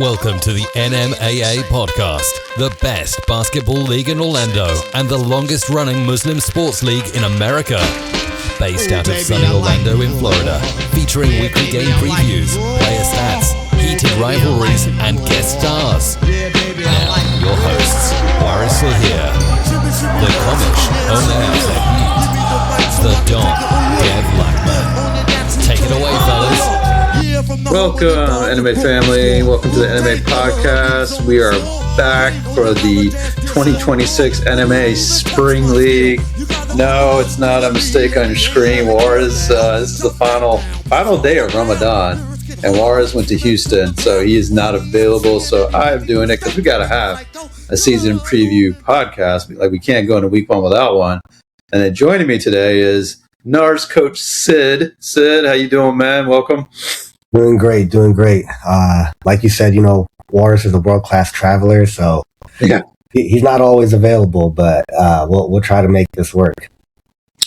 Welcome to the NMAA podcast, the best basketball league in Orlando and the longest running Muslim sports league in America. Based out of sunny Orlando in Florida, featuring weekly game previews, player stats, heated rivalries, and guest stars. Now, your hosts, Waaris Zaheer, the Commish, the Don, Dev Blackman. Take it away, fellas. Welcome, anime family. Welcome to the NMAA podcast. We are back for the 2026 NMAA Spring League. No, it's not a mistake on your screen, Waaris. This is the final day of Ramadan, and Waaris went to Houston, so he is not available. So I'm doing it because we got to have a season preview podcast. Like, we can't go into week one without one. And then joining me today is NARSSZ coach Sidd. Sidd, how you doing, man? Welcome. Doing great. Like you said, Waaris is a world-class traveler, so yeah, he's not always available, but we'll try to make this work.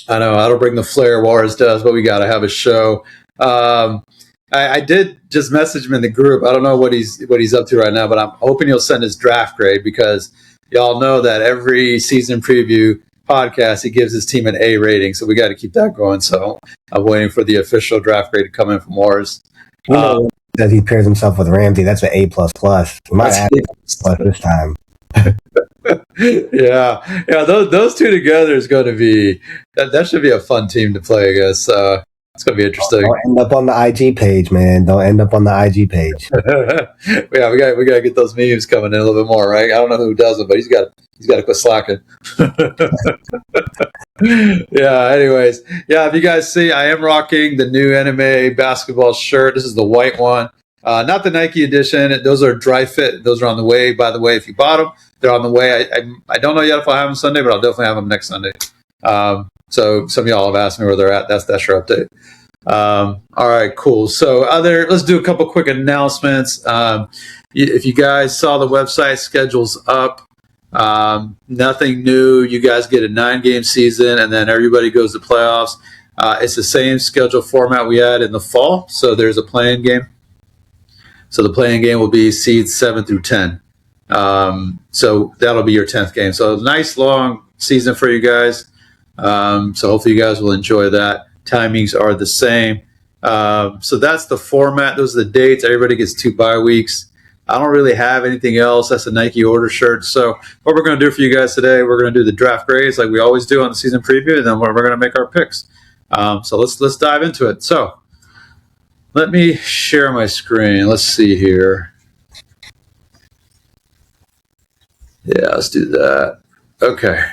I know, I don't bring the flair Waaris does, but we got to have a show. I did just message him in the group. I don't know what he's up to right now, but I'm hoping he'll send his draft grade, because y'all know that every season preview podcast, he gives his team an A rating, so we got to keep that going. So I'm waiting for the official draft grade to come in from Waaris. That he pairs himself with Ramsey, that's an A++. He might add A+ this time. yeah. Those two together is going to be that should be a fun team to play against. It's going to be interesting. Don't end up on the IG page, man. Don't end up on the IG page. Yeah, we got to get those memes coming in a little bit more, right? I don't know who does them, but he's got to quit slacking. Yeah, anyways. Yeah, if you guys see, I am rocking the new NMAA basketball shirt. This is the white one. Not the Nike edition. Those are dry fit. Those are on the way, by the way. If you bought them, they're on the way. I don't know yet if I'll have them Sunday, but I'll definitely have them next Sunday. So some of y'all have asked me where they're at. That's your update. All right, cool. So let's do a couple quick announcements. If you guys saw the website, schedule's up. Nothing new. You guys get a 9-game season, and then everybody goes to playoffs. It's the same schedule format we had in the fall. So there's a play-in game. So the play-in game will be seeds 7 through 10. So that'll be your 10th game. So a nice long season for you guys. So hopefully you guys will enjoy that. Timings are the same. So that's the format. Those are the dates. Everybody gets 2 bye weeks. I don't really have anything else. That's a Nike order shirt. So what we're going to do for you guys today, we're going to do the draft grades like we always do on the season preview, and then we're going to make our picks. So let's dive into it. So let me share my screen. Let's see here. Yeah, let's do that. Okay.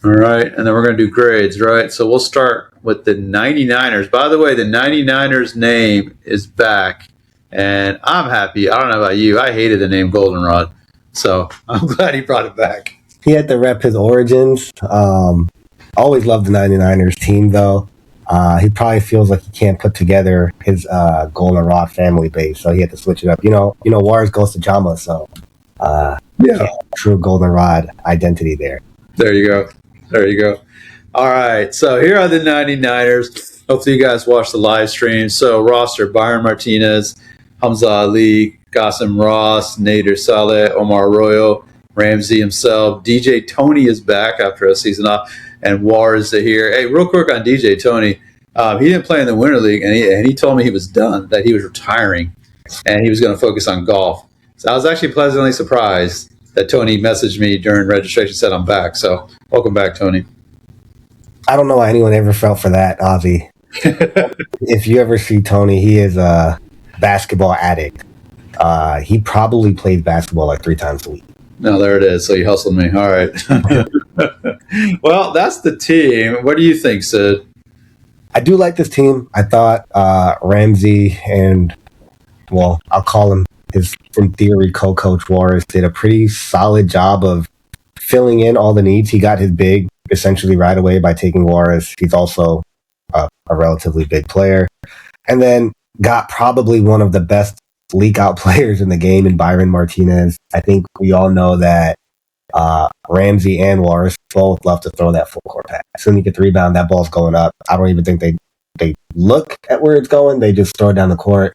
All right, and then we're going to do grades, right? So we'll start with the 99ers. By the way, the 99ers name is back, and I'm happy. I don't know about you. I hated the name Goldenrod, so I'm glad he brought it back. He had to rep his origins. Always loved the 99ers team, though. He probably feels like he can't put together his Goldenrod family base, so he had to switch it up. Waaris goes to Jama, so true Goldenrod identity there. There you go. All right, so here are the 99ers. Hopefully you guys watched the live stream. So roster: Byron Martinez, Hamza Ali, Qasim Ross, Nader Saleh, Omar Arroyo, Ramsey himself. DJ Tony is back after a season off, and Waaris Zaheer. Hey, real quick on DJ Tony. He didn't play in the Winter League, and he told me he was done, that he was retiring, and he was going to focus on golf. So I was actually pleasantly surprised that Tony messaged me during registration, said I'm back. So welcome back, Tony. I don't know why anyone ever felt for that, Ozzy. If you ever see Tony, he is a basketball addict. He probably plays basketball like 3 times a week. No, there it is. So you hustled me. All right. Well, that's the team. What do you think, Sidd? I do like this team. I thought Ramsey and, I'll call him his, in theory, co-coach Waaris did a pretty solid job of filling in all the needs. He got his big essentially right away by taking Waaris. He's also a relatively big player. And then got probably one of the best leak-out players in the game in Byron Martinez. I think we all know that Ramsey and Waaris both love to throw that full-court pass. As soon as you get the rebound, that ball's going up. I don't even think they look at where it's going. They just throw it down the court.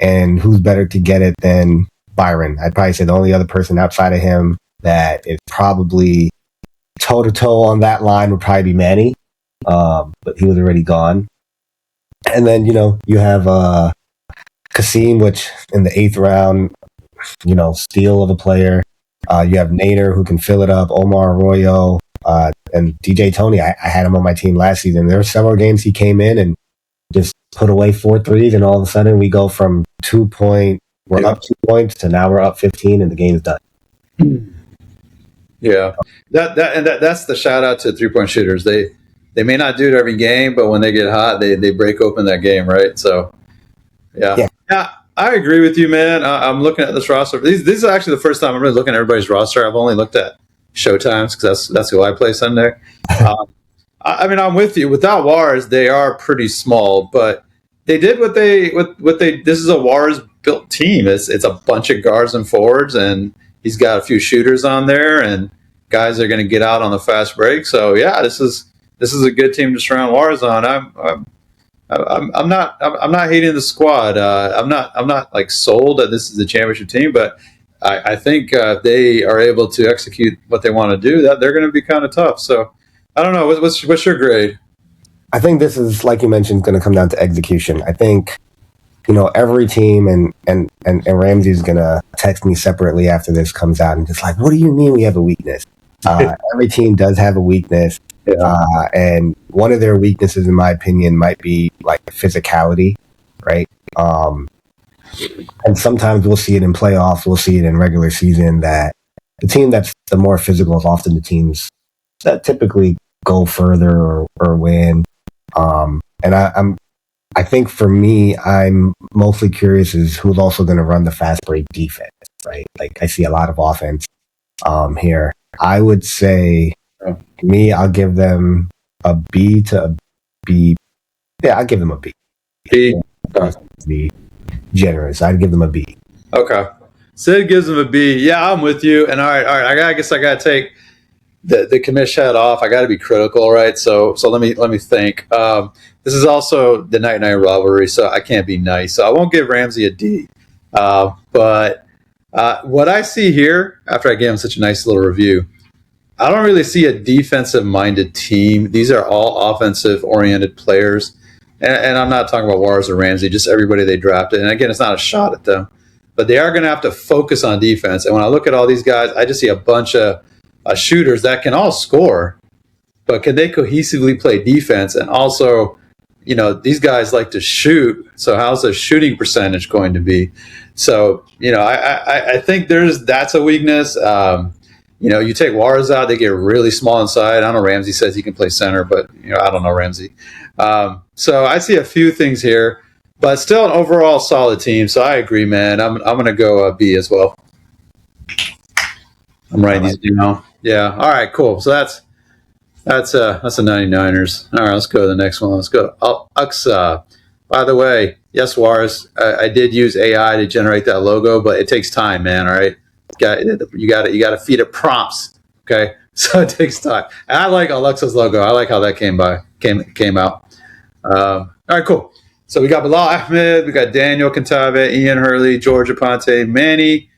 And who's better to get it than Byron? I'd probably say the only other person outside of him that is probably toe-to-toe on that line would probably be Manny. But he was already gone. And then, you have Kasim, which in the 8th round, steal of a player. You have Nader, who can fill it up, Omar Arroyo, and DJ Tony. I had him on my team last season. There were several games he came in and just put away 4 threes, and all of a sudden we go from we're up 2 points to now we're up 15 and the game's done. Yeah. That's the shout out to 3-point shooters. They may not do it every game, but when they get hot, they break open that game, right? So, yeah. I agree with you, man. I'm looking at this roster. This is actually the first time I'm really looking at everybody's roster. I've only looked at Showtimes because that's who I play Sunday. I'm with you. Without Waaris, they are pretty small, but they did what they. This is a Waaris built team. It's a bunch of guards and forwards, and he's got a few shooters on there, and guys are going to get out on the fast break. So yeah, this is a good team to surround Waaris on. I'm not hating the squad. I'm not like sold that this is the championship team, but I think they are able to execute what they want to do. That they're going to be kind of tough. So I don't know. What's your grade? I think this is, like you mentioned, going to come down to execution. I think, every team and Ramsey's going to text me separately after this comes out and just like, what do you mean we have a weakness? Every team does have a weakness. Yeah. And one of their weaknesses, in my opinion, might be like physicality, right? And sometimes we'll see it in playoffs, we'll see it in regular season, that the team that's the more physical is often the teams that typically go further or win. And I think for me, I'm mostly curious is who's also going to run the fast break defense, right? Like I see a lot of offense here. I would say, I'll give them a B to a B. Yeah, I'll give them a B. B. Be generous. I'd give them a B. Okay. Sid gives them a B. Yeah, I'm with you. And all right. I guess I got to take the Commish hat off. I got to be critical, right? So let me think. This is also the night rivalry, so I can't be nice. So I won't give Ramsey a D. But what I see here, after I gave him such a nice little review, I don't really see a defensive-minded team. These are all offensive-oriented players. And I'm not talking about Waaris or Ramsey, just everybody they drafted. And again, it's not a shot at them. But they are going to have to focus on defense. And when I look at all these guys, I just see a bunch of shooters that can all score. But can they cohesively play defense? And also, these guys like to shoot. So how's the shooting percentage going to be? So, I think that's a weakness. You take Waaris out, they get really small inside. I don't know, Ramsey says he can play center, but I don't know Ramsey. So I see a few things here, but still an overall solid team. So I agree, man. I'm going to go B as well. I'm writing these down. Yeah. All right. Cool. So that's a 99ers. All right. Let's go to the next one. Let's go to Aqsa. By the way, yes, Waaris, I did use AI to generate that logo, but it takes time, man. All right. You got to feed it prompts, okay? So it takes time. And I like Alexa's logo. I like how that came out. All right, cool. So we got Bilal Ahmed, we got Daniel Cantave, Ian Hurley, George Aponte, Manny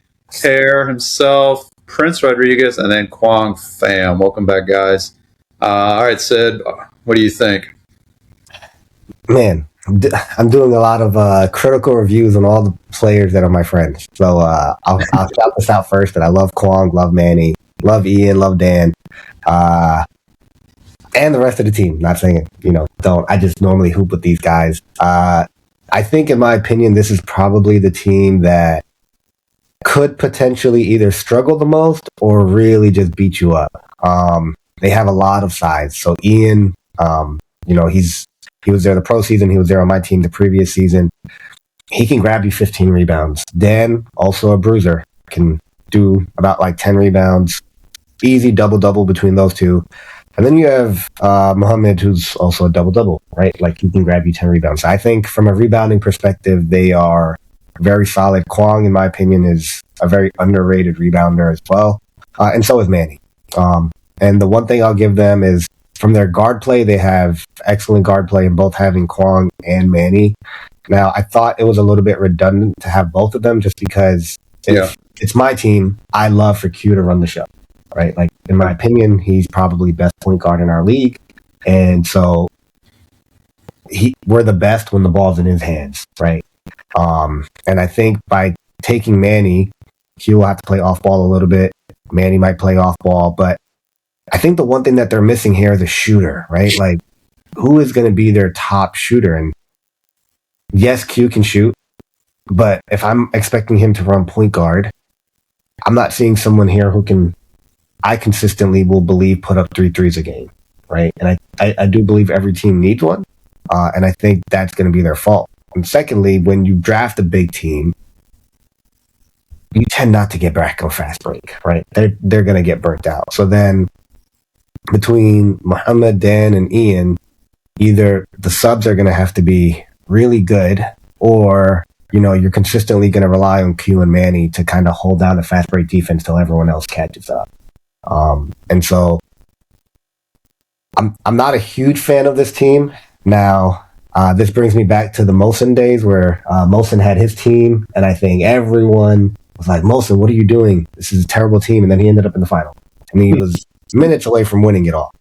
Hare himself, Prince Rodriguez, and then Kwang Pham. Welcome back, guys. All right, Sid, what do you think? Man, I'm doing a lot of critical reviews on all the players that are my friends. So I'll shout this out first. That I love Kwang, love Manny, love Ian, love Dan, and the rest of the team. Not saying don't. I just normally hoop with these guys. I think, in my opinion, this is probably the team that could potentially either struggle the most or really just beat you up. They have a lot of size. So Ian, he was there the pro season. He was there on my team the previous season. He can grab you 15 rebounds. Dan, also a bruiser, can do about like 10 rebounds. Easy double-double between those two. And then you have Muhammad, who's also a double-double, right? Like, he can grab you 10 rebounds. I think from a rebounding perspective, they are very solid. Kwang, in my opinion, is a very underrated rebounder as well. And so is Manny. And the one thing I'll give them is from their guard play, they have excellent guard play in both having Kwong and Manny. Now, I thought it was a little bit redundant to have both of them just because if it's my team, I love for Q to run the show, right? Like, in my opinion, he's probably best point guard in our league. And so we're the best when the ball's in his hands, right? And I think by taking Manny, Q will have to play off ball a little bit. Manny might play off ball, but I think the one thing that they're missing here is a shooter, right? Like, who is going to be their top shooter? And yes, Q can shoot, but if I'm expecting him to run point guard, I'm not seeing someone here who I consistently will believe put up 3 threes a game, right? And I do believe every team needs one, and I think that's going to be their fault. And secondly, when you draft a big team, you tend not to get back on fast break, right? They're going to get burnt out. So then between Muhammad, Dan, and Ian, either the subs are going to have to be really good, or you're consistently going to rely on Q and Manny to kind of hold down the fast break defense till everyone else catches up. And so I'm not a huge fan of this team. Now, this brings me back to the Mosin days where Mosin had his team, and I think everyone was like, Mosin, what are you doing? This is a terrible team. And then he ended up in the final. And he was minutes away from winning it all.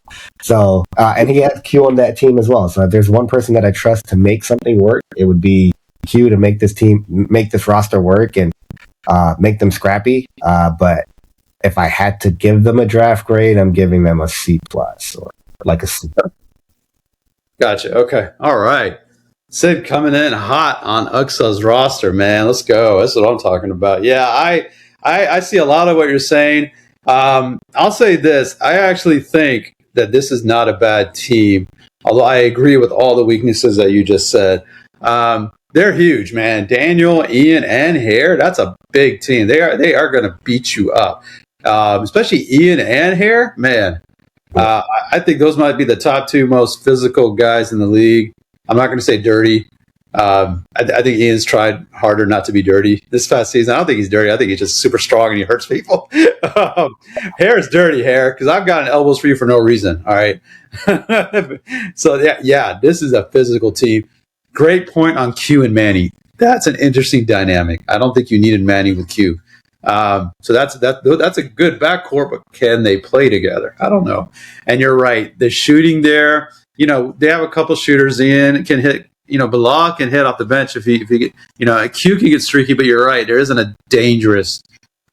So, and he had Q on that team as well. So if there's one person that I trust to make something work, it would be Q to make this roster work and make them scrappy. But if I had to give them a draft grade, I'm giving them a C+ or like a C. Gotcha. Okay. All right. Sidd coming in hot on UGSA's roster, man. Let's go. That's what I'm talking about. Yeah, I see a lot of what you're saying. I'll say this. I actually think that this is not a bad team, although I agree with all the weaknesses that you just said. They're huge, man. Daniel, Ian, and Hare, that's a big team. They are going to beat you up, especially Ian and Hare, man. I think those might be the top 2 most physical guys in the league. I'm not going to say dirty. I think Ian's tried harder not to be dirty this past season. I don't think he's dirty. I think he's just super strong and he hurts people. Hair is dirty, Hair, because I've gotten elbows for you for no reason. All right. So, yeah, this is a physical team. Great point on Q and Manny. That's an interesting dynamic. I don't think you needed Manny with Q. So that's a good backcourt, but can they play together? I don't know. And you're right. The shooting there, they have a couple shooters. Ian can hit, Bilal can hit off the bench if he get, Q can get streaky, but you're right. There isn't a dangerous,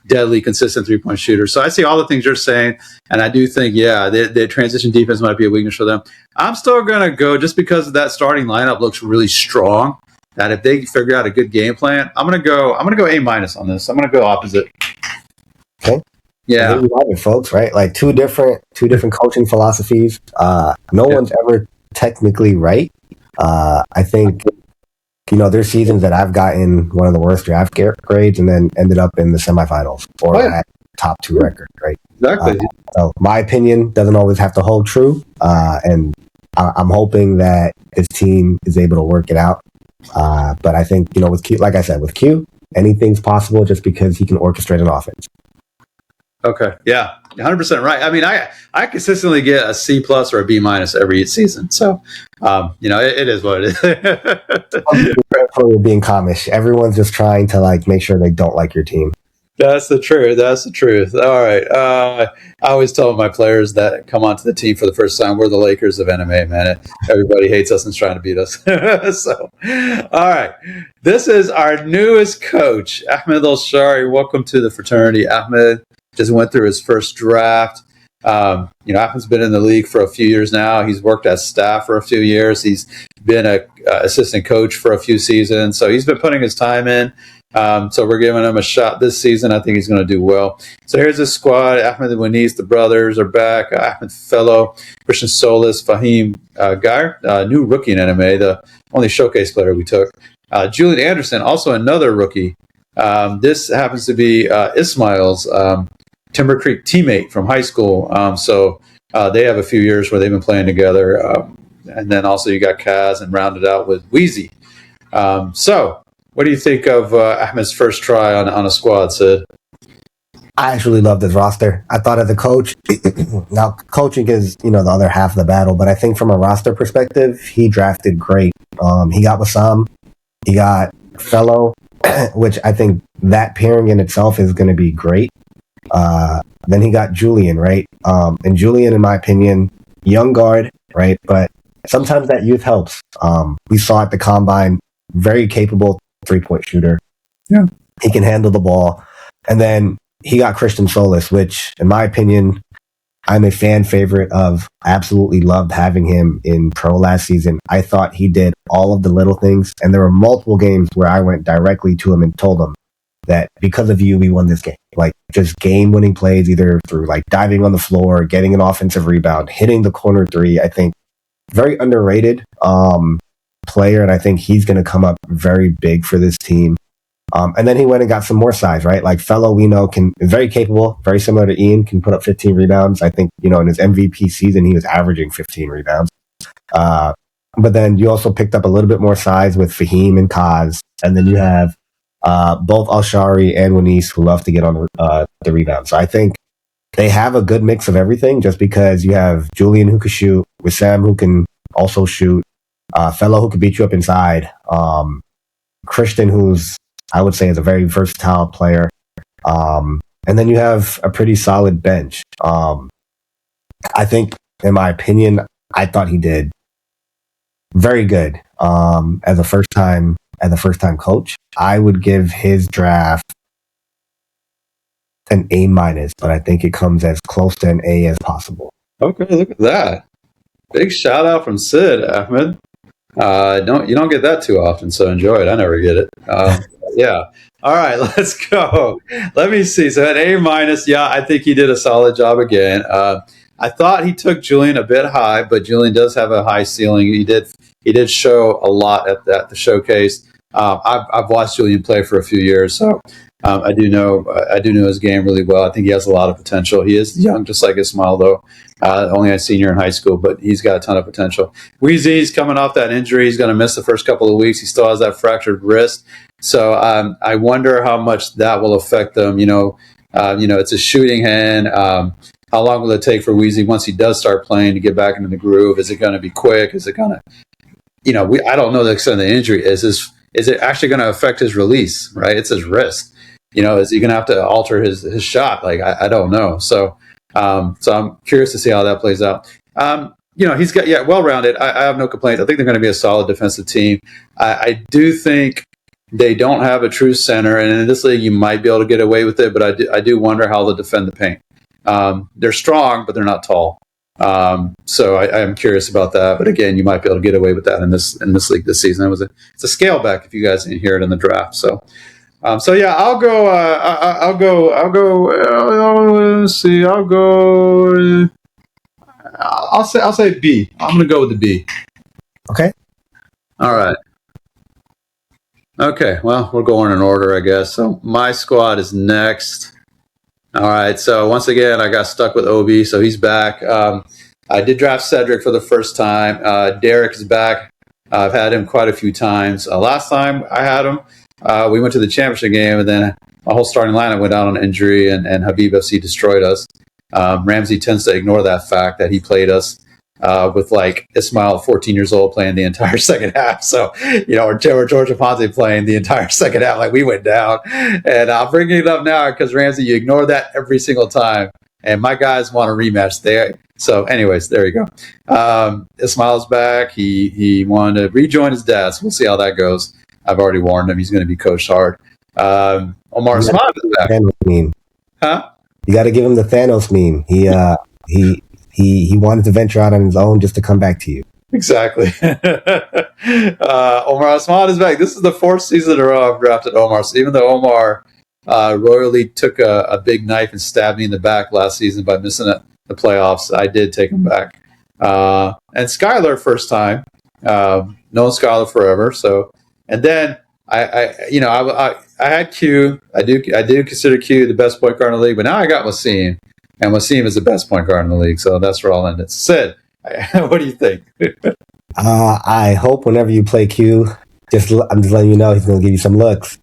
deadly, consistent 3-point shooter. So I see all the things you're saying. And I do think, the transition defense might be a weakness for them. I'm still going to go just because that starting lineup looks really strong. That if they figure out a good game plan, I'm gonna go A- on this. I'm gonna go opposite. Okay. Yeah. There you have it, folks. Right, like two different coaching philosophies. No one's ever technically right. I think there's seasons that I've gotten one of the worst draft grades and then ended up in the semifinals or at top 2 record. Right. Exactly. So my opinion doesn't always have to hold true, and I'm hoping that this team is able to work it out. But I think, with Q, like I said, with Q, anything's possible just because he can orchestrate an offense. Okay. Yeah. 100% right. I mean, I consistently get a C+ or a B- every season. So, it is what it is. For being Commish. Everyone's just trying to make sure they don't like your team. That's the truth. All right. I always tell my players that come onto the team for the first time, we're the Lakers of NMAA, man. Everybody hates us and is trying to beat us. So, all right. This is our newest coach, Ahmed Al-Shari. Welcome to the fraternity. Ahmed just went through his first draft. Ahmed's been in the league for a few years now. He's worked as staff for a few years. He's been a assistant coach for a few seasons. So he's been putting his time in. So we're giving him a shot this season. I think he's going to do well. So here's his squad. Ahmed and Wanis, the brothers, are back. Ahmed Fellow, Christian Solis, Fahim Gair, new rookie in NMAA, the only showcase player we took. Julian Anderson, also another rookie. This happens to be Ismail's Timber Creek teammate from high school. So they have a few years where they've been playing together. And then also you got Kaz and rounded out with Wheezy. So what do you think of Ahmed's first try on a squad, Sidd? I actually love this roster. I thought as a coach, now coaching is, the other half of the battle, but I think from a roster perspective, he drafted great. He got Wissam, he got Fellow, which I think that pairing in itself is going to be great. Then he got Julian, right? And Julian, in my opinion, young guard, right? But sometimes that youth helps. We saw at the combine, very capable 3-point shooter. Yeah. He can handle the ball. And then he got Christian Solis, which, in my opinion, I'm a fan favorite of. I absolutely loved having him in pro last season. I thought he did all of the little things. And there were multiple games where I went directly to him and told him that because of you, we won this game. Like, just game-winning plays, either through, like, diving on the floor, getting an offensive rebound, hitting the corner three. I think very underrated player, and I think he's going to come up very big for this team. And then he went and got some more size, right? Like Fellow, we know, is very capable, very similar to Ian, can put up 15 rebounds. I think, in his MVP season, he was averaging 15 rebounds. But then you also picked up a little bit more size with Fahim and Kaz. And then you have both Alshari and Wanis who love to get on the rebound. So I think they have a good mix of everything, just because you have Julian who can shoot, Wissam who can also shoot, Fellow who can beat you up inside, Christian who's, I would say, is a very versatile player. And then you have a pretty solid bench. I think, in my opinion, I thought he did very good as a first time coach. I would give his draft an A-, but I think it comes as close to an A as possible. Okay, look at that. Big shout out from Sidd, Ahmed. You don't get that too often, so enjoy it. I never get it. Yeah. All right, let's go. Let me see. So at A-, yeah, I think he did a solid job again. I thought he took Julian a bit high, but Julian does have a high ceiling. He did show a lot at the showcase. I've watched Julian play for a few years, so I do know his game really well. I think he has a lot of potential. He is young, just like Ismail, though. Only a senior in high school, but he's got a ton of potential. Weezy's coming off that injury. He's going to miss the first couple of weeks. He still has that fractured wrist. So I wonder how much that will affect them. It's a shooting hand. How long will it take for Weezy, once he does start playing, to get back into the groove? Is it going to be quick? Is it going to, I don't know the extent of the injury. Is it actually going to affect his release, right? It's his wrist. Is he going to have to alter his shot? Like, I don't know. So I'm curious to see how that plays out. He's got, well-rounded. I have no complaints. I think they're going to be a solid defensive team. I do think they don't have a true center, and in this league, you might be able to get away with it, but I do wonder how they'll defend the paint. They're strong, but they're not tall. So I am curious about that. But again, you might be able to get away with that in this league this season. It's a scale back if you guys didn't hear it in the draft. So yeah, I'll go. Let's see. I'll say B. I'm going to go with the B. Okay. All right. Okay. Well, we're going in order, I guess. So my squad is next. All right. So once again, I got stuck with Obi, so he's back. I did draft Cedric for the first time. Derek is back. I've had him quite a few times. Last time I had him, we went to the championship game, and then my whole starting lineup went out on injury, and Habib FC destroyed us. Ramsey tends to ignore that fact that he played us with like Ismail, 14 years old, playing the entire second half. So, or Georgia Ponte playing the entire second half, like we went down. And I'm bringing it up now because, Ramsey, you ignore that every single time. And my guys want a rematch there. So anyways, there you go. Ismail's back. He wanted to rejoin his dad. So we'll see how that goes. I've already warned him. He's going to be coached hard. Omar Smith is back. Meme. Huh? You got to give him the Thanos meme. He wanted to venture out on his own just to come back to you. Exactly. Omar Asmad is back. This is the fourth season in a row I've drafted Omar. So even though Omar royally took a big knife and stabbed me in the back last season by missing the playoffs, I did take him back. And Skylar, first time. Known Skylar forever. So, and then I had Q. I do consider Q the best point guard in the league, but now I got Wasim, and Wasim is the best point guard in the league. So that's where I'll end it. Sid, what do you think? I hope whenever you play Q, I'm just letting you know he's going to give you some looks.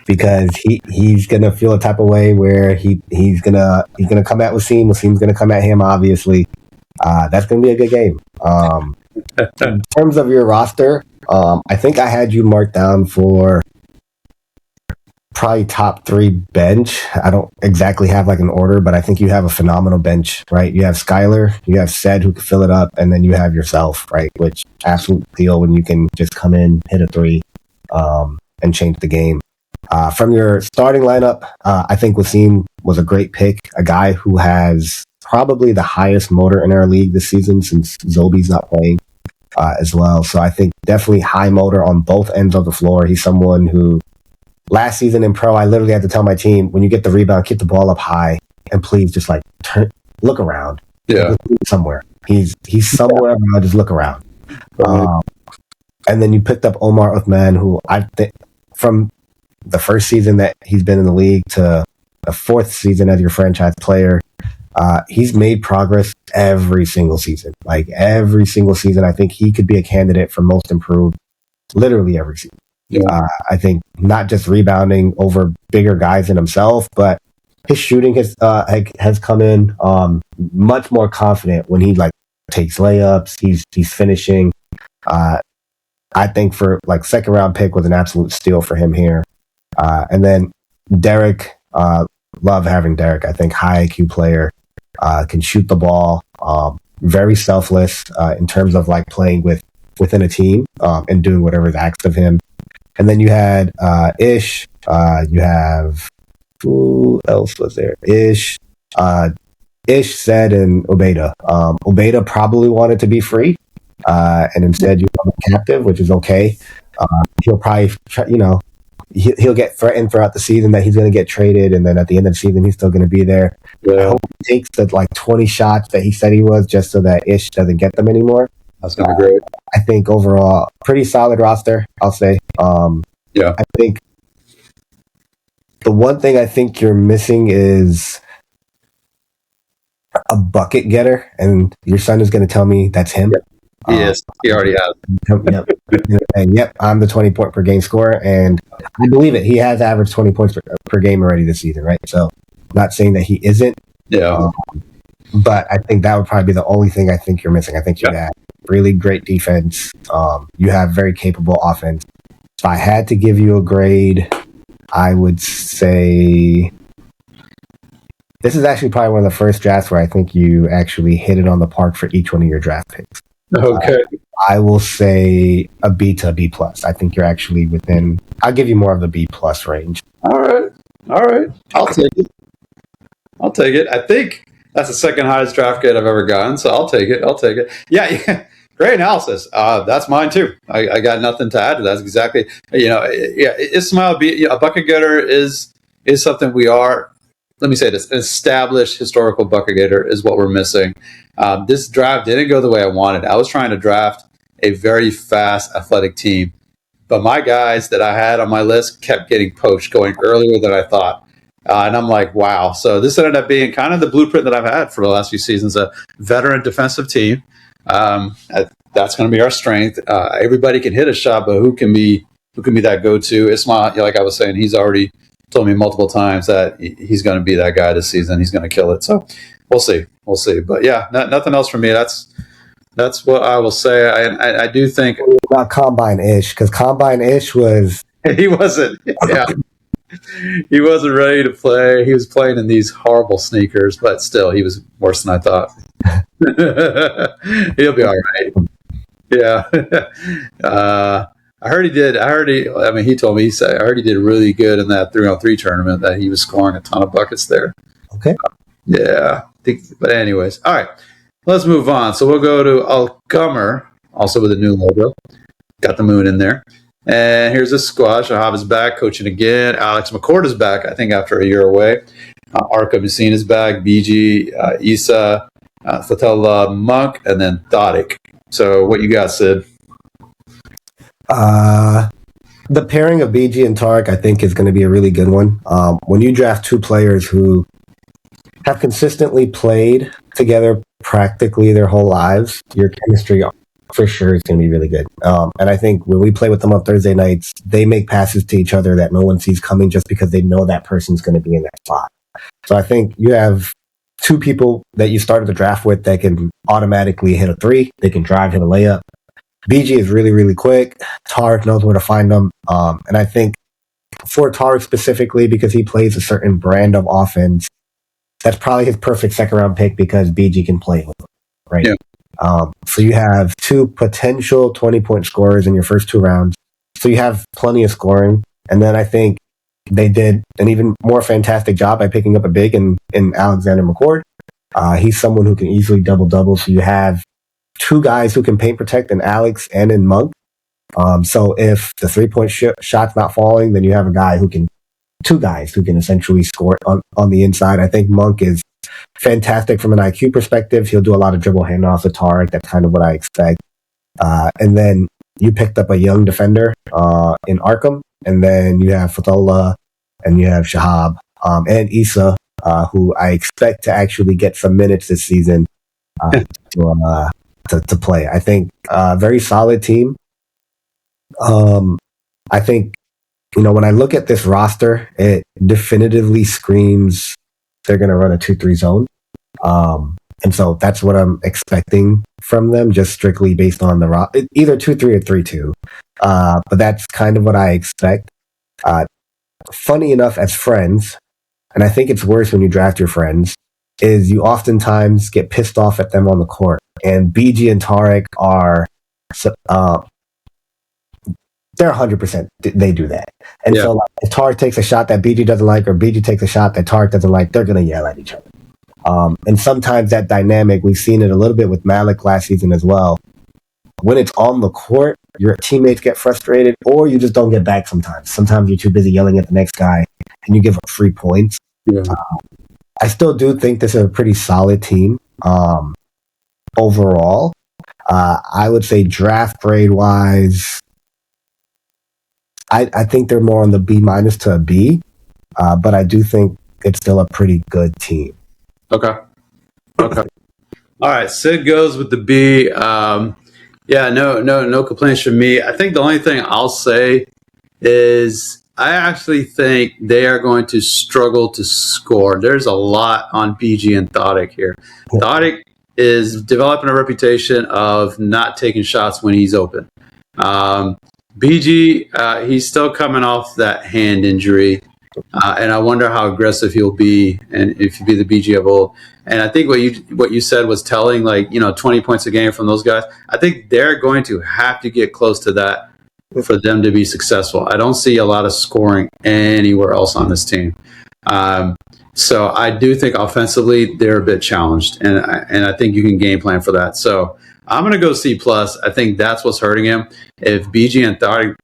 because he's gonna feel a type of way where he's gonna come at Waseem. Waseem's gonna come at him. Obviously, that's gonna be a good game. In terms of your roster, I think I had you marked down for probably top 3 bench. I don't exactly have like an order, but I think you have a phenomenal bench, right? You have Skylar, you have Sidd who can fill it up, and then you have yourself, right? Which absolute deal when you can just come in, hit a 3, and change the game. From your starting lineup, I think Waseem was a great pick, a guy who has probably the highest motor in our league this season since Zobi's not playing as well. So I think definitely high motor on both ends of the floor. He's someone who last season in pro, I literally had to tell my team, when you get the rebound, keep the ball up high and please just like look around. Yeah. Somewhere. He's somewhere around, just look around. And then you picked up Omar Uthman, who I think from the first season that he's been in the league to the 4th season as your franchise player, he's made progress every single season. Like every single season, I think he could be a candidate for most improved literally every season. Yeah. I think not just rebounding over bigger guys than himself, but his shooting has come in much more confident when he like takes layups. He's finishing. I think for like 2nd round pick was an absolute steal for him here. And then Derek, love having Derek. I think high IQ player, can shoot the ball, very selfless in terms of like playing within a team and doing whatever is asked of him. And then you had Ish. You have who else was there? Ish, Sidd, and Obeda. Obeda probably wanted to be free, and instead you have him captive, which is okay. He'll probably he'll get threatened throughout the season that he's going to get traded, and then at the end of the season he's still going to be there. Yeah. I hope he takes the like 20 shots that he said he was, just so that Ish doesn't get them anymore. That's going to be great. I think overall, pretty solid roster, I'll say. Yeah. I think the one thing I think you're missing is a bucket getter, and your son is going to tell me that's him. Yes, he already has. Yep. And yep, I'm the 20-point per game scorer, and I believe it. He has averaged 20 points per game already this season, right? So, not saying that he isn't. Yeah. But I think that would probably be the only thing I think you're missing. I think you have really great defense. You have very capable offense. If I had to give you a grade, I would say this is actually probably one of the first drafts where I think you actually hit it on the park for each one of your draft picks. Okay. I will say a B to a B plus. I think you're actually within. I'll give you more of the B plus range. All right. I'll take it. I think that's the 2nd highest draft grade I've ever gotten, so I'll take it. Yeah. Great analysis. That's mine too. I got nothing to add to that. That's exactly. Ismail, a bucket getter is something we are. Let me say this: an established historical bucket getter is what we're missing. This draft didn't go the way I wanted. I was trying to draft a very fast, athletic team, but my guys that I had on my list kept getting poached, going earlier than I thought. And I'm like, wow. So this ended up being kind of the blueprint that I've had for the last few seasons: a veteran defensive team. That's going to be our strength. Everybody can hit a shot, but who can be that go-to? Ismail, like I was saying, he's already told me multiple times that he's going to be that guy this season. He's going to kill it. So we'll see. But yeah, nothing else from me. That's what I will say. I do think about Combine Ish, because Combine Ish was he wasn't. Yeah. He wasn't ready to play. He was playing in these horrible sneakers, but still, he was worse than I thought. He'll be all right. Yeah. I heard he did. He told me, I heard he did really good in that 3-on-3 tournament, that he was scoring a ton of buckets there. Okay. Yeah. But anyways, all right. Let's move on. So we'll go to Al-Qamar, also with a new logo. Got the moon in there. And here's the squad. Shahab is back, coaching again. Alex McCord is back, I think, after a year away. Arka Messine is back. BG, Isa, Fatullah Monk, and then Tadic. So what you got, Sidd? The pairing of BG and Tariq, I think, is going to be a really good one. When you draft 2 players who have consistently played together practically their whole lives, your chemistry for sure is going to be really good. And I think when we play with them on Thursday nights, they make passes to each other that no one sees coming just because they know that person's going to be in that spot. So I think you have two people that you started the draft with that can automatically hit a three. They can drive, hit a layup. BG is really, really quick. Tarek knows where to find them. And I think for Tarek specifically, because he plays a certain brand of offense, that's probably his perfect second round pick because BG can play with him, right? Yeah. So you have two potential 20-point scorers in your first two rounds. So you have plenty of scoring. And then I think they did an even more fantastic job by picking up a big in Alexander McCord. He's someone who can easily double-double. So you have two guys who can paint protect in Alex and in Monk. So if the three-point shot's not falling, then you have two guys who can essentially score on the inside. I think Monk is fantastic from an IQ perspective. He'll do a lot of dribble handoffs with Tarek. That's kind of what I expect. And then you picked up a young defender in Arkham, and then you have Fatullah, and you have Shahab, and Issa, who I expect to actually get some minutes this season to play. I think very solid team. I think, when I look at this roster, it definitively screams they're going to run a 2-3 zone. And so that's what I'm expecting from them, just strictly based on the either 2-3 or 3-2. But that's kind of what I expect. Funny enough, as friends, and I think it's worse when you draft your friends, is you oftentimes get pissed off at them on the court. And BG and Tarek are, they're 100%. They do that. And so if Tarek takes a shot that BG doesn't like, or BG takes a shot that Tarek doesn't like, they're going to yell at each other. And sometimes that dynamic, we've seen it a little bit with Malik last season as well. When it's on the court, your teammates get frustrated, or you just don't get back sometimes. Sometimes you're too busy yelling at the next guy, and you give up 3 points. Yeah. I still do think this is a pretty solid team overall. I would say draft grade-wise, I think they're more on the B- to a B, but I do think it's still a pretty good team. Okay. All right. Sidd goes with the B. No complaints from me. I think the only thing I'll say is I actually think they are going to struggle to score. There's a lot on BG and Thodic here. Thodic is developing a reputation of not taking shots when he's open. BG, he's still coming off that hand injury, and I wonder how aggressive he'll be, and if he'll be the BG of old. And I think what you said was telling, 20 points a game from those guys. I think they're going to have to get close to that for them to be successful. I don't see a lot of scoring anywhere else on this team. So I do think offensively they're a bit challenged, and I think you can game plan for that. So I'm going to go C+. I think that's what's hurting him. If BG and Thodic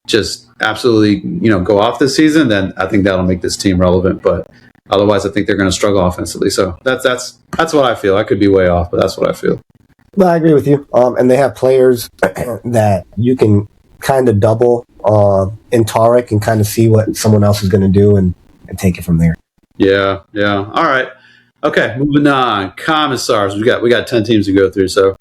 just absolutely, go off this season, then I think that'll make this team relevant. But otherwise, I think they're going to struggle offensively. So that's what I feel. I could be way off, but that's what I feel. Well, I agree with you. And they have players that you can kind of double in Tarek and kind of see what someone else is going to do and take it from there. Yeah. All right. Okay, moving on. Commissars. We got 10 teams to go through, so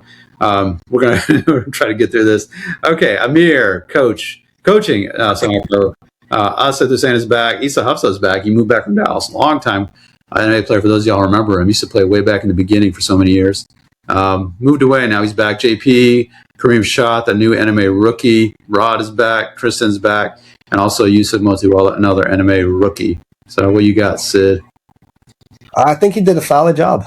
we're gonna try to get through this. Okay, Amir, coaching. Asad Hussein is back. Issa Hafsa is back. He moved back from Dallas. Long time NBA player. For those of y'all who remember him, he used to play way back in the beginning for so many years. Moved away. Now he's back. JP, Kareem Shah, the new NMAA rookie. Rod is back. Tristan's back, and also Yusuf Motiwala, another NMAA rookie. So what you got, Sidd? I think he did a solid job.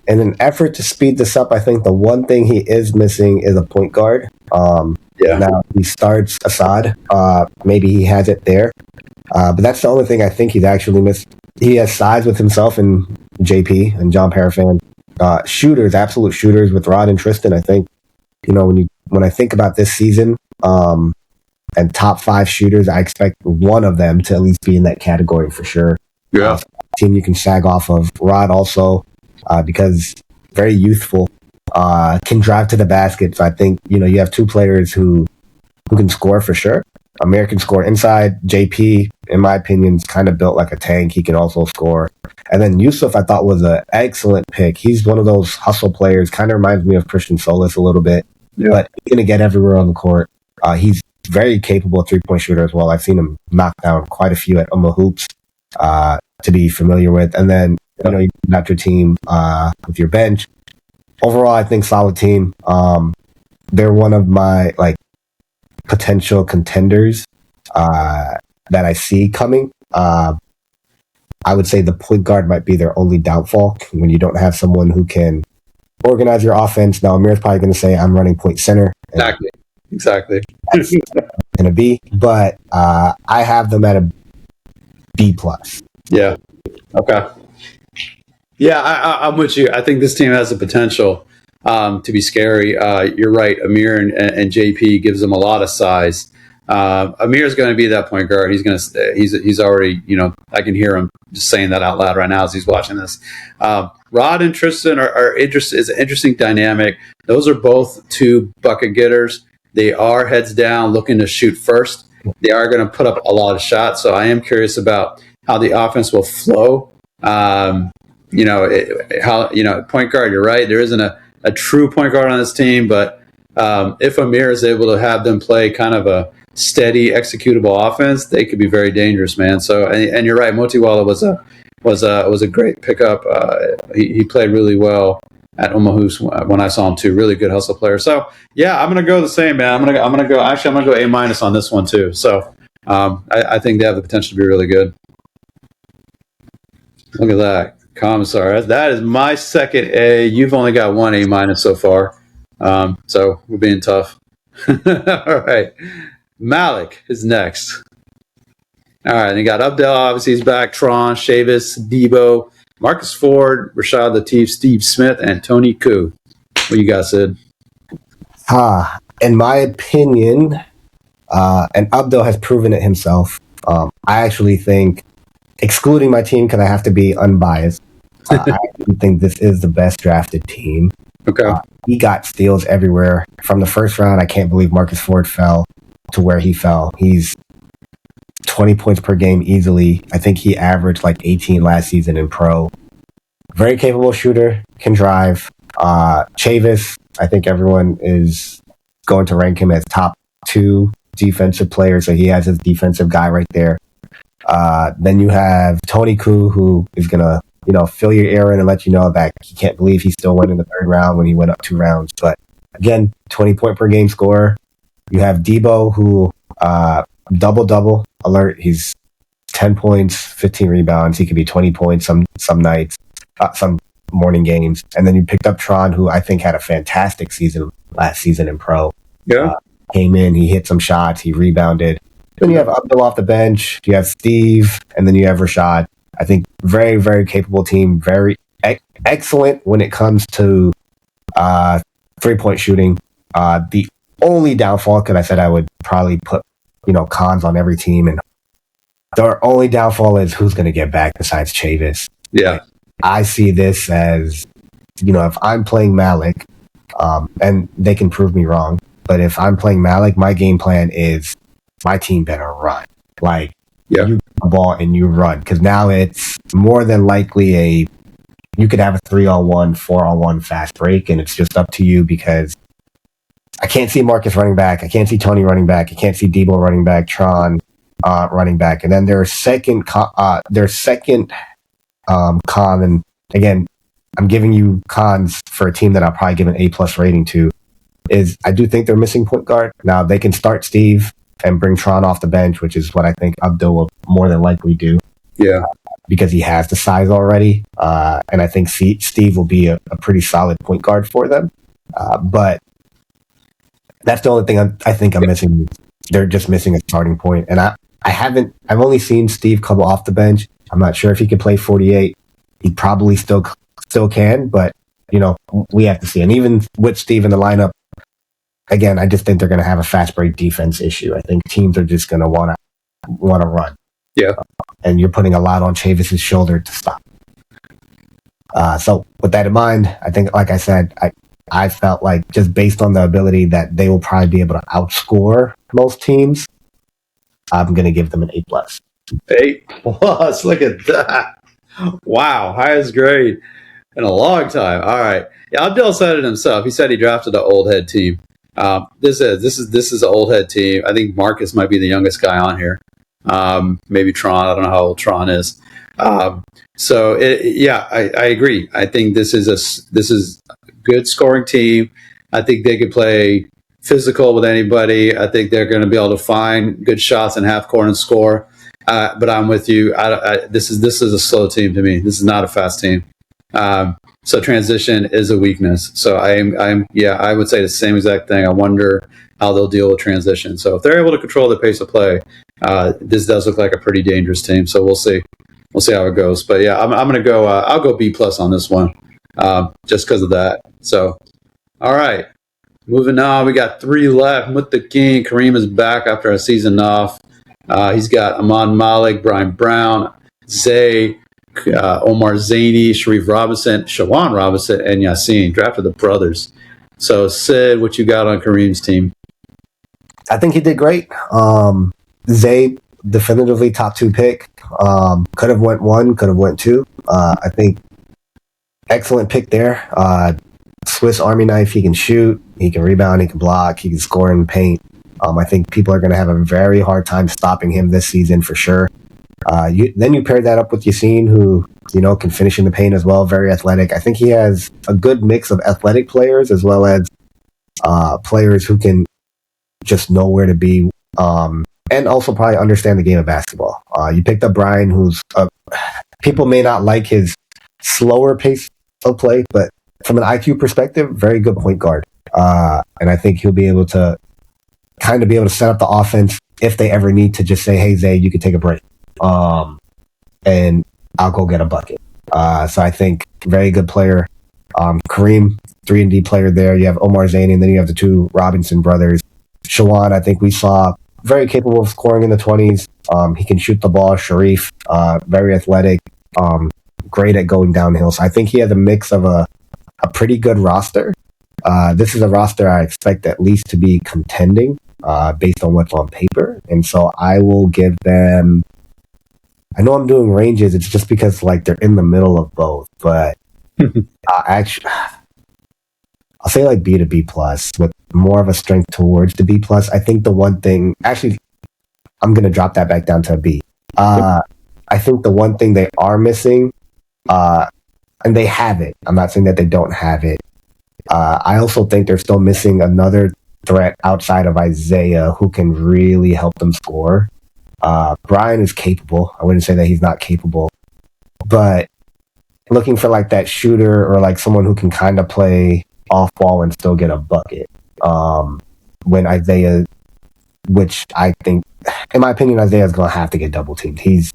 In an effort to speed this up, I think the one thing he is missing is a point guard. Now he starts Assad. Maybe he has it there. But that's the only thing I think he's actually missed. He has size with himself and JP and John Parafan. Shooters, absolute shooters with Rod and Tristan. I think, when I think about this season and top 5 shooters, I expect one of them to at least be in that category for sure. Yeah. Team you can sag off of. Rod also, because very youthful, can drive to the basket. So I think, you have two players who can score for sure. Amir can score inside. JP, in my opinion, is kind of built like a tank. He can also score. And then Yusuf, I thought, was an excellent pick. He's one of those hustle players. Kind of reminds me of Christian Solis a little bit. but he's going to get everywhere on the court. He's very capable 3-point shooter as well. I've seen him knock down quite a few at Hoops to be familiar with. And then, you got your team with your bench. Overall, I think solid team. They're one of my potential contenders that I see coming. I would say the point guard might be their only downfall when you don't have someone who can organize your offense. Now, Amir's probably going to say I'm running point center. Exactly. That's going to be, but I have them at a B+. Yeah. Okay. Yeah, I'm with you. I think this team has the potential to be scary. You're right. Amir and JP gives them a lot of size. Amir's going to be that point guard. He's going to. He's already. I can hear him just saying that out loud right now as he's watching this. Rod and Tristan are interesting. It's an interesting dynamic. Those are both 2 bucket getters. They are heads down, looking to shoot first. They are going to put up a lot of shots. So I am curious about how the offense will flow. Point guard. You're right. There isn't a true point guard on this team, but if Amir is able to have them play kind of a steady, executable offense, they could be very dangerous, man. So, and you're right. Motiwala was a great pickup. He played really well at Hoops when I saw him too. Really good hustle player. So yeah, I'm gonna go the same, man. I'm gonna go A- on this one too. So I think they have the potential to be really good. Look at that. Commissar. That is my second A. You've only got 1 A- so far. So we're being tough. All right. Malik is next. All right. And you got Abdel, obviously he's back. Tron, Chavis, Debo, Marcus Ford, Rashad Latif, Steve Smith, and Tony Koo. What you got, Sid? In my opinion, and Abdel has proven it himself, I actually think, excluding my team because I have to be unbiased, I actually think this is the best drafted team. Okay. He got steals everywhere. From the first round, I can't believe Marcus Ford fell to where he fell. He's 20 points per game easily. I think he averaged 18 last season in pro. Very capable shooter, can drive. Chavis, I think everyone is going to rank him as top 2 defensive player, so he has his defensive guy right there. Then you have Tony Koo, who is going to fill your ear in and let you know that he can't believe he still went in the 3rd round when he went up 2 rounds. But again, 20 point per game scorer. You have Debo, who double alert. He's 10 points, 15 rebounds. He could be 20 points some nights, some morning games. And then you picked up Tron, who I think had a fantastic season last season in pro. Yeah. Came in, he hit some shots, he rebounded. Then you have Abdul off the bench, you have Steve, and then you have Rashad. I think very, very capable team, very excellent when it comes to 3-point shooting. The only downfall, because I said I would probably put, cons on every team, and the only downfall is who's going to get back besides Chavis. Yeah. I see this as, if I'm playing Malik, and they can prove me wrong, but if I'm playing Malik, my game plan is my team better run. You get the ball and you run, because now it's more than likely you could have a 3-on-1, 4-on-1 fast break, and it's just up to you, because I can't see Marcus running back. I can't see Tony running back. I can't see Debo running back, Tron running back. And then their second con, and again, I'm giving you cons for a team that I'll probably give an A+ rating to, is I do think they're missing point guard. Now, they can start Steve and bring Tron off the bench, which is what I think Abdul will more than likely do. Yeah. Because he has the size already. And I think Steve will be a pretty solid point guard for them. But that's the only thing I think I'm missing. They're just missing a starting point. And I've only seen Steve come off the bench. I'm not sure if he can play 48. He probably still can, but we have to see. And even with Steve in the lineup, again, I just think they're going to have a fast break defense issue. I think teams are just going to want to run. Yeah. And you're putting a lot on Chavis's shoulder to stop. So with that in mind, I think, like I said, I felt like just based on the ability that they will probably be able to outscore most teams, I'm going to give them an A+. A+. Look at that. Wow. Highest grade in a long time. All right. Yeah, Abdel said it himself. He said he drafted an old head team. This is an old head team. I think Marcus might be the youngest guy on here. Maybe Tron. I don't know how old Tron is. I agree. I think this is a good scoring team. I think they could play physical with anybody. I think they're going to be able to find good shots in half court and score. But I'm with you. This is a slow team to me. This is not a fast team. So transition is a weakness. So I would say the same exact thing. I wonder how they'll deal with transition. So if they're able to control the pace of play, this does look like a pretty dangerous team. So we'll see. We'll see how it goes. But yeah, I'm going to go. I'll go B+ on this one, just because of that. So, all right, moving on. We got 3 left. With the King, Kareem is back after a season off. He's got Ahmad Malik, Brian Brown, Zay, Omar Zaini, Sharif Robinson, Shawan Robinson, and Yassine. Drafted the brothers. So, Sid, what you got on Kareem's team? I think he did great. Zay, definitively top 2 pick. Could have went 1, could have went 2. I think excellent pick there. Swiss Army knife. He can shoot, he can rebound, he can block, he can score in the paint. I think people are going to have a very hard time stopping him this season for sure. Then you pair that up with Yassine, who can finish in the paint as well. Very athletic. I think he has a good mix of athletic players as well as players who can just know where to be. And also probably understand the game of basketball. You picked up Brian, who's people may not like his slower pace of play, but from an IQ perspective, very good point guard. And I think he'll be able to set up the offense if they ever need to just say, hey, Zay, you can take a break. And I'll go get a bucket. So I think very good player. Kareem, 3-and-D player there. You have Omar Zaini, and then you have the 2 Robinson brothers. Shawan, I think we saw very capable of scoring in the 20s. He can shoot the ball. Sharif, very athletic, great at going downhill. So I think he has a mix of a pretty good roster. This is a roster I expect at least to be contending based on what's on paper. And so I will give them, I know I'm doing ranges. It's just because they're in the middle of both. But actually, I'll say B to B+ with more of a strength towards the B+. I think the one thing, actually, I'm going to drop that back down to a B. I think the one thing they are missing, and they have it. I'm not saying that they don't have it. I also think they're still missing another threat outside of Isaiah who can really help them score. Brian is capable. I wouldn't say that he's not capable. But looking for that shooter or someone who can kind of play off ball and still get a bucket. When Isaiah, which I think, in my opinion, Isaiah's going to have to get double teamed. He's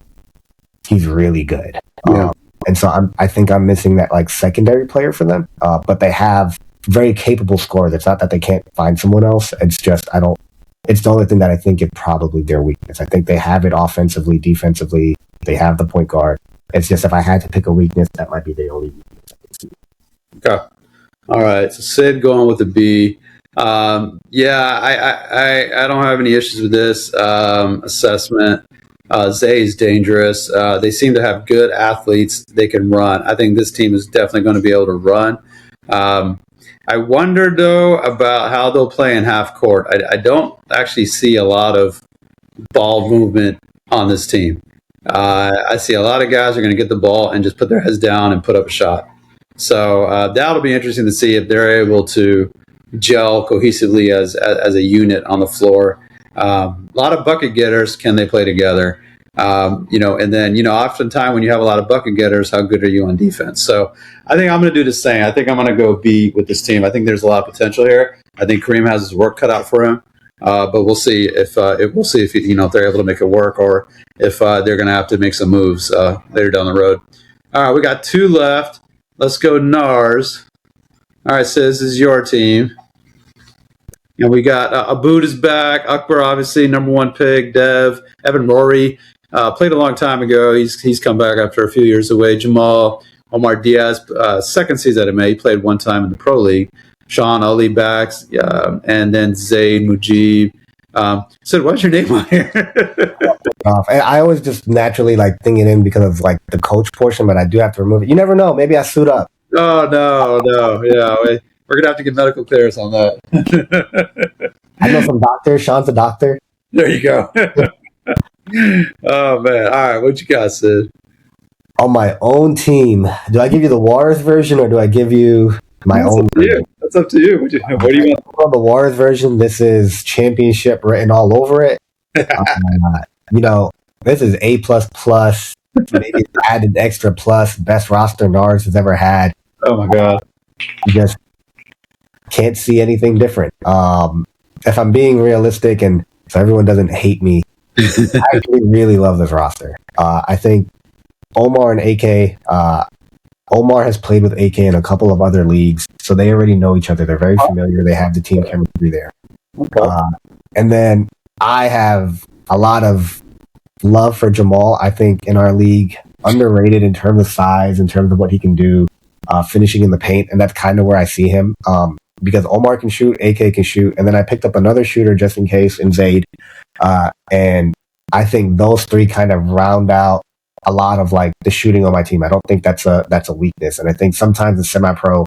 really good. Yeah. And so I think I'm missing that secondary player for them. But they have very capable scorers. It's not that they can't find someone else. It's just, it's the only thing that I think is probably their weakness. I think they have it offensively, defensively. They have the point guard. It's just if I had to pick a weakness, that might be the only weakness. Okay. All right. So Sid going with a B. I don't have any issues with this assessment. Zay is dangerous. They seem to have good athletes. They can run. I think this team is definitely going to be able to run. I wonder, though, about how they'll play in half court. I don't actually see a lot of ball movement on this team. I see a lot of guys are going to get the ball and just put their heads down and put up a shot. So that'll be interesting to see if they're able to gel cohesively as a unit on the floor. A lot of bucket getters. Can they play together? And then, oftentimes when you have a lot of bucket getters, how good are you on defense? So I think I'm going to do the same. I think I'm going to go B with this team. I think there's a lot of potential here. I think Kareem has his work cut out for him. But we'll see if if they're able to make it work or if they're going to have to make some moves later down the road. All right, we got 2 left. Let's go NARSSZ. All right, so this is your team. And we got Aboud is back. Akbar, obviously, number 1 pick. Dev. Evan Rory. Played a long time ago. He's come back after a few years away. Jamal. Omar Diaz. Second season at NMAA. He played 1 time in the Pro League. Sean Ali backs. And then Zayd Mujib. Sid, what's your name on here? And I always just naturally thing it in because of the coach portion, but I do have to remove it. You never know. Maybe I suit up. Oh, no. Yeah. We're gonna have to get medical clearance on that. I know some doctors. Sean's a doctor. There you go. Oh man! All right, what you got, Sid? On my own team, do I give you the Waaris version or do I give you my own version? That's up to you. What do you want? On the Waaris version, this is championship written all over it. This is A++. Maybe add an extra plus. Best roster NARSSZ has ever had. Oh my god! You just can't see anything different. If I'm being realistic, and so everyone doesn't hate me, I actually really love this roster. I think Omar and AK. Omar has played with AK in a couple of other leagues, so they already know each other. They're very familiar. They have the team chemistry there. Okay. And then I have a lot of love for Jamal. I think in our league, underrated in terms of size, in terms of what he can do, finishing in the paint, and that's kind of where I see him. Because Omar can shoot, AK can shoot, and then I picked up another shooter just in case in Zaid. And I think those three kind of round out a lot of like the shooting on my team. I don't think that's a weakness. And I think sometimes in semi-pro,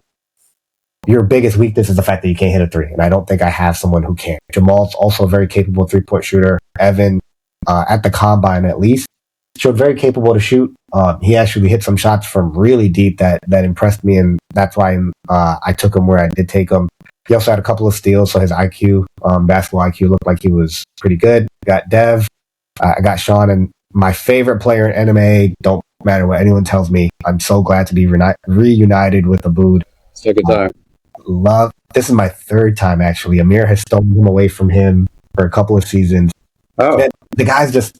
your biggest weakness is the fact that you can't hit a three. And I don't think I have someone who can. Jamal's also a very capable 3-point shooter. Evan, at the combine at least, showed very capable to shoot. He actually hit some shots from really deep that impressed me. And that's why I took him where I did take him. He also had a couple of steals. So his IQ, basketball IQ looked like he was pretty good. Got Dev. I got Sean, and my favorite player in NMAA, don't matter what anyone tells me, I'm so glad to be reunited with Abood. It's a good time. This is my third time, actually. Amir has stolen him away from him for a couple of seasons. Oh. And the guy's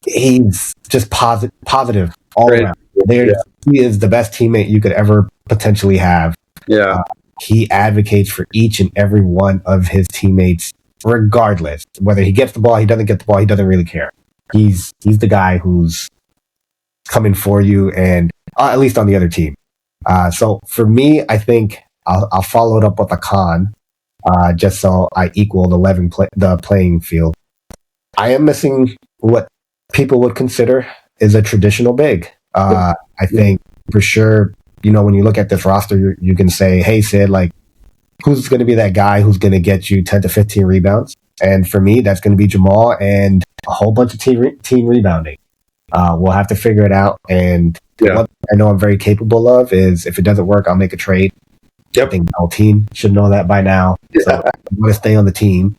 he's just positive all Great. around. He is the best teammate you could ever potentially have. Yeah. He advocates for each and every one of his teammates, regardless. Whether he gets the ball, he doesn't get the ball, he doesn't really care. He's the guy who's coming for you, and at least on the other team. So for me, I think I'll follow it up with a con, just so I equal the playing field. I am missing what people would consider is a traditional big. I think for sure, when you look at this roster, you can say, hey, Sid, like, who's going to be that guy who's going to get you 10 to 15 rebounds? And for me, that's going to be Jamal and a whole bunch of team rebounding. We'll have to figure it out. And what I know I'm very capable of is if it doesn't work, I'll make a trade. Yep. I think the whole team should know that by now. Yeah. So I'm going to stay on the team.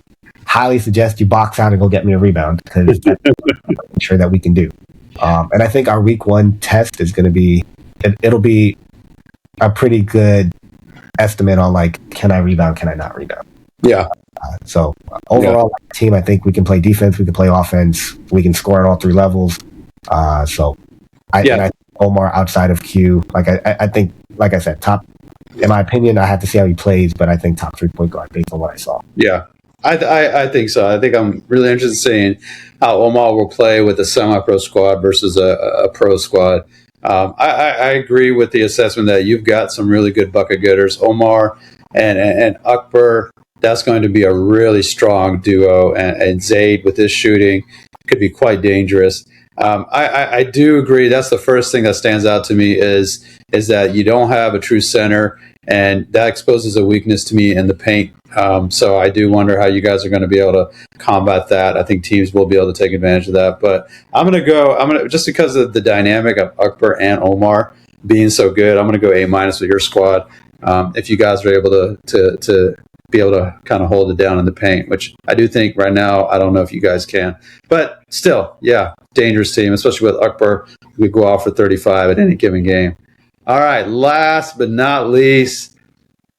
Highly suggest you box out and go get me a rebound, because that's I'm sure that we can do. And I think our week 1 test is going to be, it'll be a pretty good estimate on like, can I rebound? Can I not rebound? Yeah. So overall, team, I think we can play defense, we can play offense, we can score at all 3 levels. I think Omar outside of Q, like I think, like I said, top. In my opinion, I have to see how he plays, but I think top 3-point guard based on what I saw. Yeah, I think so. I think I'm really interested in seeing how Omar will play with a semi-pro squad versus a pro squad. I agree with the assessment that you've got some really good bucket getters, Omar and Akbar. That's going to be a really strong duo, and Zaid with his shooting could be quite dangerous. I do agree. That's the first thing that stands out to me is that you don't have a true center, and that exposes a weakness to me in the paint. So I do wonder how you guys are going to be able to combat that. I think teams will be able to take advantage of that. But I'm going to just because of the dynamic of Akbar and Omar being so good, I'm going to go A- with your squad. If you guys are able to be able to kind of hold it down in the paint, which I do think right now, I don't know if you guys can. But still, yeah, dangerous team, especially with Akbar, who could go off for 35 at any given game. All right, last but not least,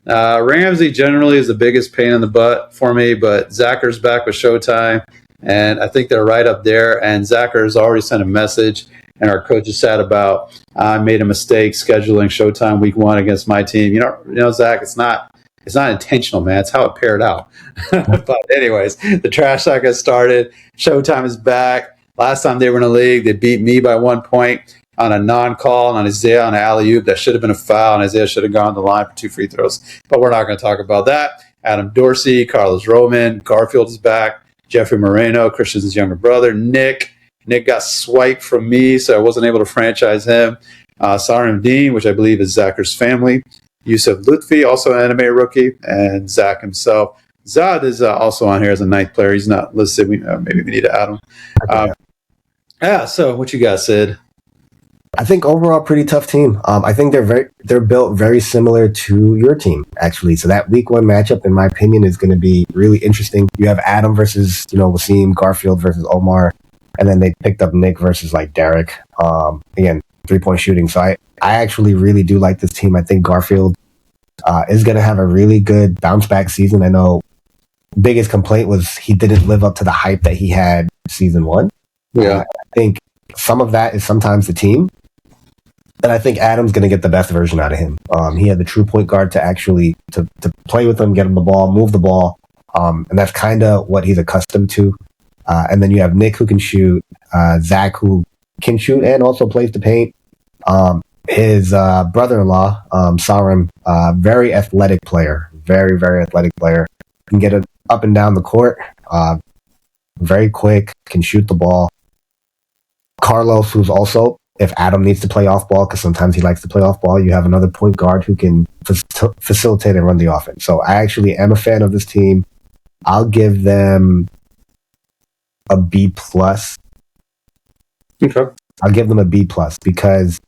Ramsey generally is the biggest pain in the butt for me, but Zaheer's back with Showtime, and I think they're right up there. And Zaheer has already sent a message, and our coach is sad about, I made a mistake scheduling Showtime week 1 against my team. You know, Zach, it's not intentional, man. It's how it paired out. But anyways, the trash talk has started. Showtime is back. Last time they were in the league, they beat me by 1 point on a non-call on Isaiah on an alley-oop. That should have been a foul, and Isaiah should have gone to the line for 2 free throws. But we're not going to talk about that. Adam Dorsey, Carlos Roman, Garfield is back. Jeffrey Moreno, Christian's younger brother. Nick got swiped from me, so I wasn't able to franchise him. Sarim Dean, which I believe is Zaheer's family. Yusuf Lutfi, also an NMAA rookie, and Zach himself. Zad is also on here as a ninth player. He's not listed. Maybe we need to add him. So what you got, Sid? I think overall pretty tough team. I think they're built very similar to your team, actually. So that week 1 matchup, in my opinion, is going to be really interesting. You have Adam versus, Wasim, Garfield versus Omar, and then they picked up Nick versus like Derek. Again, 3-point shooting. So I actually really do like this team. I think Garfield is going to have a really good bounce back season. I know biggest complaint was he didn't live up to the hype that he had season 1. Yeah. I think some of that is sometimes the team. And I think Adam's going to get the best version out of him. He had the true point guard to actually to play with him, get him the ball, move the ball. And that's kind of what he's accustomed to. And then you have Nick who can shoot, Zach who can shoot and also plays the paint. His brother-in-law, Sarim, very athletic player, very, very athletic player. Can get it up and down the court, very quick, can shoot the ball. Carlos, who's also, if Adam needs to play off ball, because sometimes he likes to play off ball, you have another point guard who can facilitate and run the offense. So I actually am a fan of this team. I'll give them a B+. Okay. I'll give them a B+ because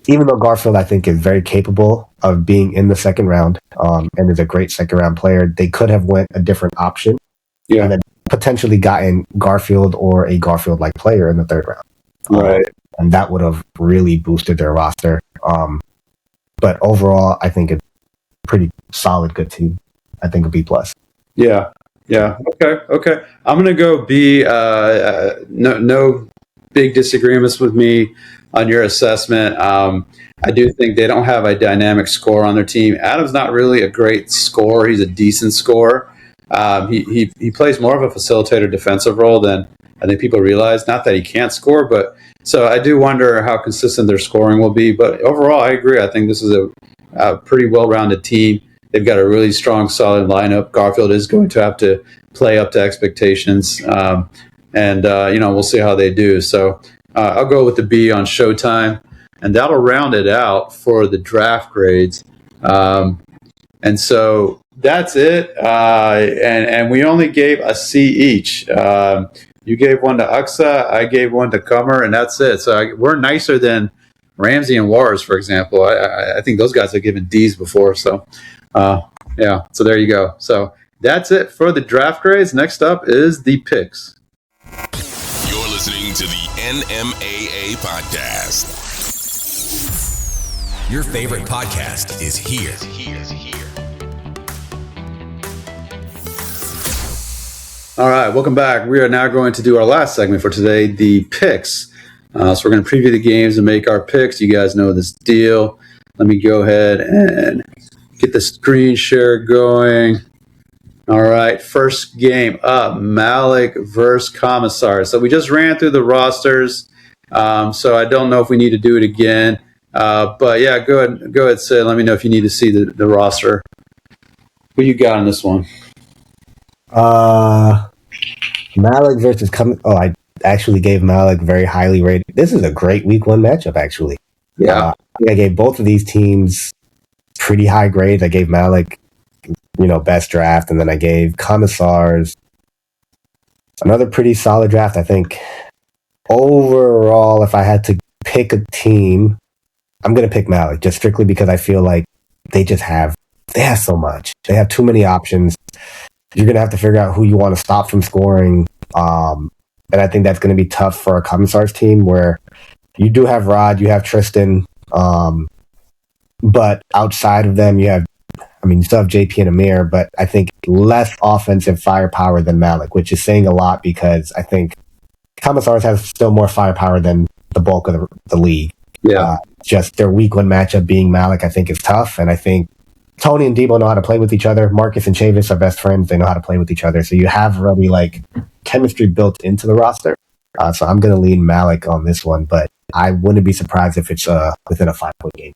even though Garfield, I think, is very capable of being in the second round and is a great second round player, they could have went a different option and then potentially gotten Garfield or a Garfield-like player in the third round. Right. And that would have really boosted their roster. But overall, I think it's a pretty solid, good team. I think a B+. Yeah. Okay. I'm going to go B. No big disagreements with me on your assessment. I do think they don't have a dynamic scorer on their team. Adam's not really a great scorer. He's a decent scorer. He plays more of a facilitator defensive role than I think people realize. Not that he can't score, but so I do wonder how consistent their scoring will be. But overall, I agree. I think this is a pretty well-rounded team. They've got a really strong, solid lineup. Garfield is going to have to play up to expectations. We'll see how they do. So I'll go with the B on Showtime, and that'll round it out for the draft grades. And so that's it. And we only gave a C each. You gave one to Aqsa, I gave one to Comer, and that's it. So we're nicer than Ramsey and Waaris, for example. I think those guys have given D's before. So, so there you go. So that's it for the draft grades. Next up is the picks. You're listening to the NMAA podcast. Your favorite podcast is here. All right, welcome back. We are now going to do our last segment for today, the picks. So we're going to preview the games and make our picks. You guys know this deal. Let me go ahead and get the screen share going. All right, first game up, Malik versus Commissar. So we just ran through the rosters, so I don't know if we need to do it again. But yeah, go ahead, Sid. Let me know if you need to see the roster. Who you got on this one? Malik versus I actually gave Malik very highly rated. This is a great week 1 matchup, actually. Yeah. I gave both of these teams pretty high grades. I gave Malik, best draft, and then I gave Commissars another pretty solid draft. I think overall, if I had to pick a team, I'm going to pick Malik just strictly because I feel like they have so much. They have too many options. You're going to have to figure out who you want to stop from scoring. And I think that's going to be tough for a Commissars team where you do have Rod, you have Tristan, but outside of them, you still have JP and Amir, but I think less offensive firepower than Malik, which is saying a lot because I think Commissars have still more firepower than the bulk of the league. Yeah. Just their week 1 matchup being Malik, I think is tough. And I think Tony and Debo know how to play with each other. Marcus and Chavis are best friends. They know how to play with each other. So you have already chemistry built into the roster. So I'm going to lean Malik on this one, but I wouldn't be surprised if it's within a 5-point game.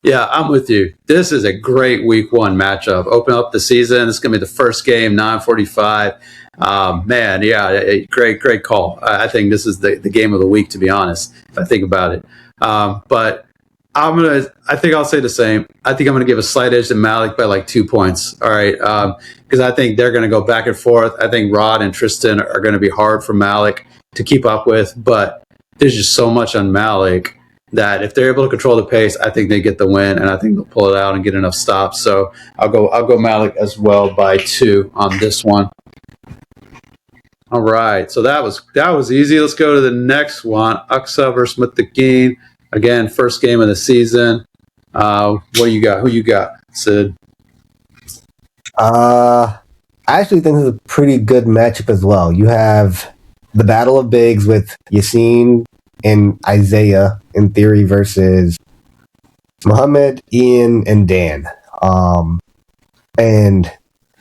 Yeah, I'm with you. This is a great week 1 matchup. Open up the season. This is going to be the first game, 9:45. Great call. I think this is the game of the week, to be honest, if I think about it. But I think I'll say the same. I think I'm gonna give a slight edge to Malik by like 2 points. All right, because I think they're gonna go back and forth. I think Rod and Tristan are gonna be hard for Malik to keep up with, but there's just so much on Malik that if they're able to control the pace, I think they get the win, and I think they'll pull it out and get enough stops. So I'll go Malik as well by 2 on this one. All right, so that was easy. Let's go to the next one. Aqsa versus Muttaqeen. Again, first game of the season. What do you got? Who you got, Sid? I actually think this is a pretty good matchup as well. You have the battle of bigs with Yassine and Isaiah in theory versus Muhammad, Ian, and Dan. And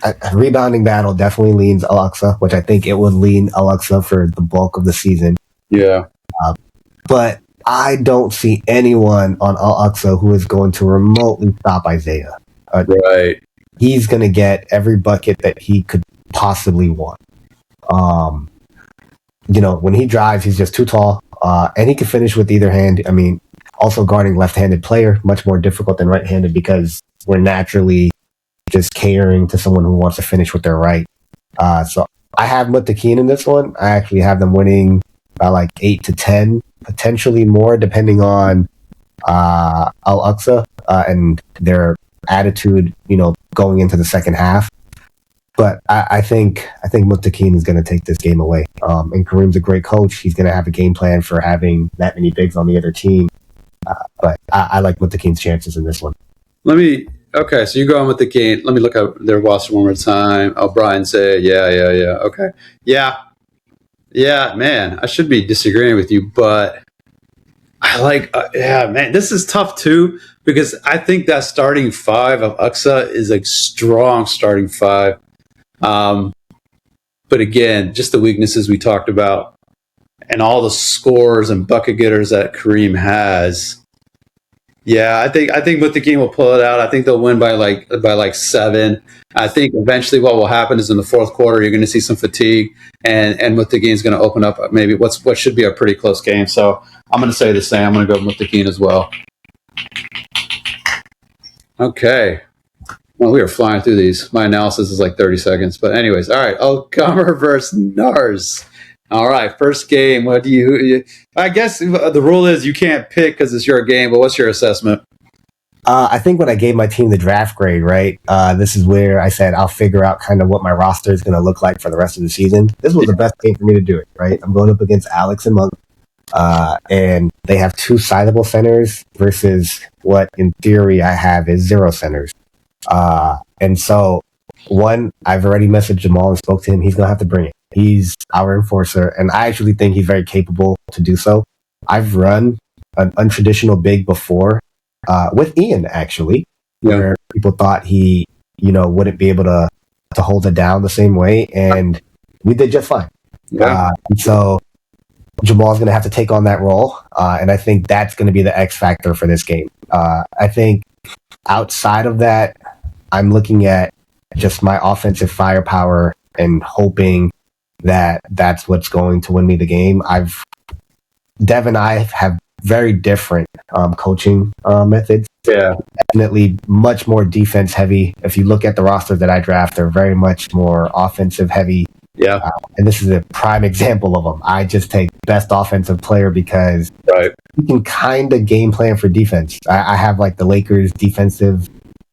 a rebounding battle definitely leans Al-Aqsa, which I think it would lean Al-Aqsa for the bulk of the season. Yeah. But I don't see anyone on Al-Aqsa who is going to remotely stop Isaiah. Right. He's going to get every bucket that he could possibly want. When he drives, he's just too tall. And he can finish with either hand. I mean, also guarding left-handed player, much more difficult than right-handed because we're naturally just catering to someone who wants to finish with their right. So I have Muttaqeen in this one. I actually have them winning by like 8 to 10, potentially more, depending on Al-Aqsa and their attitude, going into the second half. But I think Muttaqeen is going to take this game away. And Kareem's a great coach. He's going to have a game plan for having that many bigs on the other team. But I like Muttaqeen's chances in this one. Okay, so you go on with the game. Let me look at their roster one more time. Oh, Brian say, yeah. Okay. Yeah, man, I should be disagreeing with you, but I like, man, this is tough too, because I think that starting 5 of Aqsa is a strong starting 5. But again, just the weaknesses we talked about and all the scores and bucket getters that Kareem has. Yeah, I think Muttaqeen will pull it out. I think they'll win by like 7. I think eventually what will happen is in the fourth quarter you're going to see some fatigue, and Muttaqeen is going to open up maybe what should be a pretty close game. So I'm going to say the same. I'm going to go with Muttaqeen as well. Okay. Well, we are flying through these. My analysis is like 30 seconds, but anyways, all right. Al-Qamar versus NARSSZ. All right, first game. What do you? I guess the rule is you can't pick because it's your game. But what's your assessment? I think when I gave my team the draft grade, right, this is where I said I'll figure out kind of what my roster is going to look like for the rest of the season. This was the best game for me to do it, right? I'm going up against Alex and Monk, and they have 2 sizable centers versus what, in theory, I have is 0 centers. And so, one, I've already messaged Jamal and spoke to him. He's going to have to bring it. He's our enforcer, and I actually think he's very capable to do so. I've run an untraditional big before with Ian, actually, where people thought he, wouldn't be able to hold it down the same way, and we did just fine. So Jamal's going to have to take on that role, and I think that's going to be the X factor for this game. I think outside of that, I'm looking at just my offensive firepower and hoping that that's what's going to win me the game. Dev and I have very different coaching methods. Yeah. Definitely much more defense heavy. If you look at the roster that I draft, they're very much more offensive heavy. Yeah. And this is a prime example of them. I just take best offensive player because you can kind of game plan for defense. I have like the Lakers defensive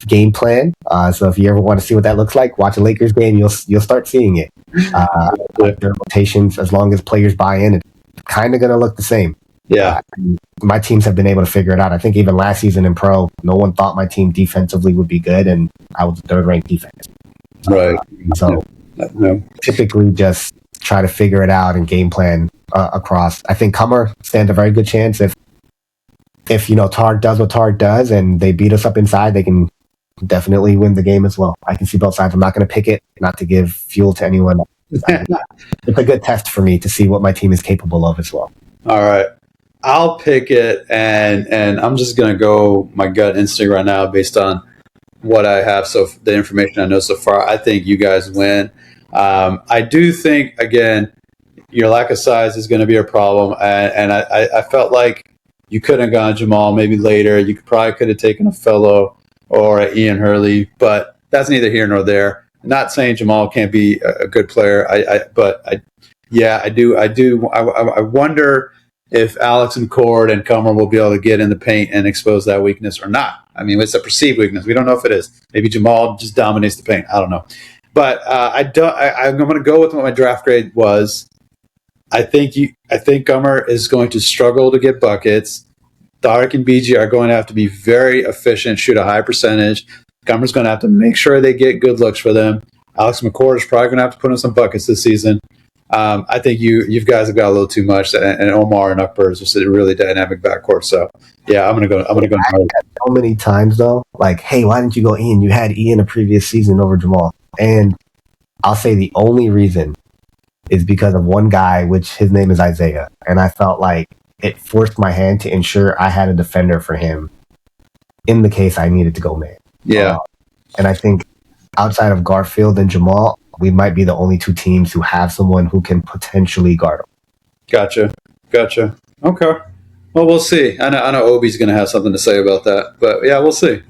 game plan. So if you ever want to see what that looks like, watch a Lakers game. You'll start seeing it. Their rotations, as long as players buy in, it's kind of going to look the same. Yeah. My teams have been able to figure it out. I think even last season in pro, no one thought my team defensively would be good, and I was the 3rd ranked defense. Right. So typically just try to figure it out and game plan across. I think Qamar stands a very good chance if Tarek does what Tarek does and they beat us up inside, they can definitely win the game as well. I can see both sides. I'm not going to pick it, not to give fuel to anyone. It's a good test for me to see what my team is capable of as well. All right. I'll pick it, and I'm just going to go my gut instinct right now based on what I have, so the information I know so far. I think you guys win. I do think, again, your lack of size is going to be a problem, and I felt like You couldn't have gone Jamal maybe later. You probably could have taken a fellow or a Ian Hurley, but that's neither here nor there. I'm not saying Jamal can't be a good player. I wonder if Alex McCord and Comer will be able to get in the paint and expose that weakness or not. I mean, it's a perceived weakness. We don't know if it is. Maybe Jamal just dominates the paint. I don't know. But I'm going to go with what my draft grade was. I think Comer is going to struggle to get buckets. Tariq and BG are going to have to be very efficient, shoot a high percentage. Comer's going to have to make sure they get good looks for them. Alex McCord is probably going to have to put in some buckets this season. I think you guys have got a little too much, and Omar and Akbar is just a really dynamic backcourt. So yeah, I'm gonna go. So many times though, like, hey, why didn't you go Ian? You had Ian the previous season over Jamal, and I'll say the only reason is because of one guy, which his name is Isaiah, and I felt like it forced my hand to ensure I had a defender for him in the case I needed to go man. Yeah, and I think outside of Garfield and Jamal, we might be the only two teams who have someone who can potentially guard them. Gotcha. Okay. Well, we'll see. I know Obi's going to have something to say about that, but yeah, we'll see.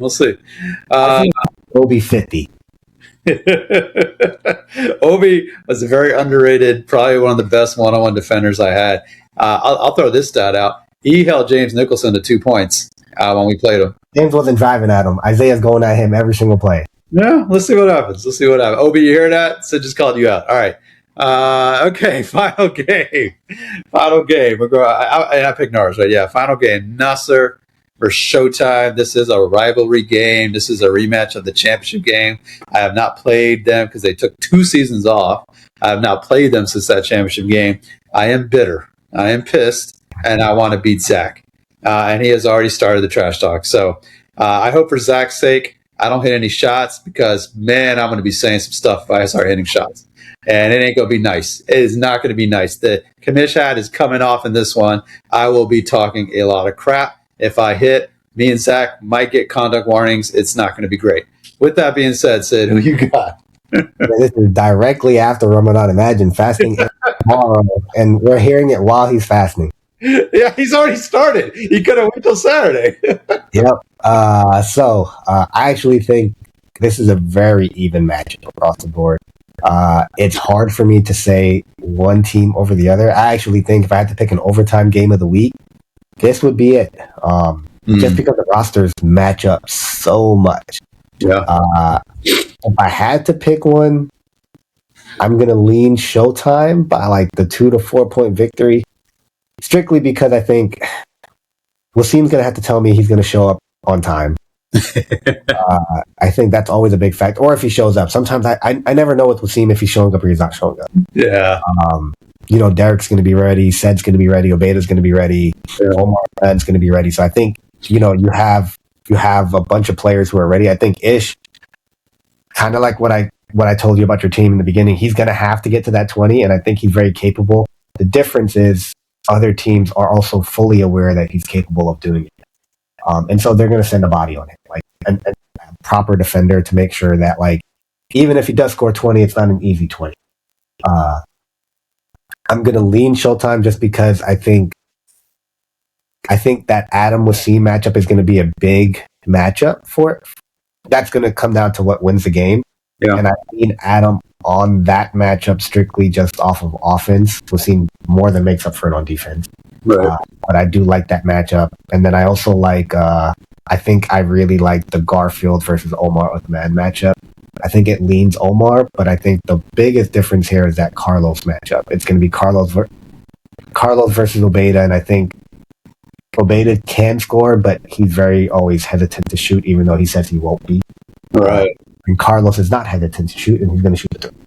I think Obi 50. Obi was a very underrated, probably one of the best one-on-one defenders I had. I'll throw this stat out. He held James Nicholson to 2 points when we played him. James wasn't driving at him. Isaiah's going at him every single play. Yeah, let's see what happens. Obi, you hear that? Sid just called you out. All right. Okay, final game. We're going. I picked NARSSZ, right? Yeah, final game. NARSSZ for Showtime. This is a rivalry game. This is a rematch of the championship game. I have not played them because they took 2 seasons off. I have not played them since that championship game. I am bitter. I am pissed, and I want to beat Zach. And he has already started the trash talk. So I hope for Zach's sake, I don't hit any shots because, man, I'm going to be saying some stuff if I start hitting shots. And it ain't going to be nice. It is not going to be nice. The Commish hat is coming off in this one. I will be talking a lot of crap. If I hit, me and Zach might get conduct warnings. It's not going to be great. With that being said, Sid, who you got? This is directly after Ramadan. Imagine fasting tomorrow, and we're hearing it while he's fasting. Yeah, he's already started. He could have waited till Saturday. Yep. So I actually think this is a very even matchup across the board. It's hard for me to say one team over the other. I actually think if I had to pick an overtime game of the week, this would be it. Just because the rosters match up so much. Yeah. If I had to pick one, I'm going to lean Showtime by like the 2 to 4 point victory. Strictly because I think Wasim's going to have to tell me he's going to show up on time. I think that's always a big factor. Or if he shows up. Sometimes I never know with Wasim if he's showing up or he's not showing up. Yeah. Derek's going to be ready. Sed's going to be ready. Obeda's going to be ready. Omar Ben's going to be ready. So I think, you have a bunch of players who are ready. I think Ish, kind of like what I told you about your team in the beginning, he's going to have to get to that 20, and I think he's very capable. The difference is other teams are also fully aware that he's capable of doing it. And so they're going to send a body on him, like a proper defender to make sure that, like, even if he does score 20, it's not an easy 20. I'm going to lean Showtime just because I think that Adam Wasim matchup is going to be a big matchup for it. That's going to come down to what wins the game. Yeah. And I lean Adam on that matchup strictly just off of offense. Wasim more than makes up for it on defense. Right. But I do like that matchup. And then I also like, I think I really like the Garfield versus Omar Uthman matchup. I think it leans Omar, but I think the biggest difference here is that Carlos matchup. It's going to be Carlos versus Obeda, and I think Obeda can score, but he's very always hesitant to shoot, even though he says he won't be. Right. And Carlos is not hesitant to shoot, and he's going to shoot the three.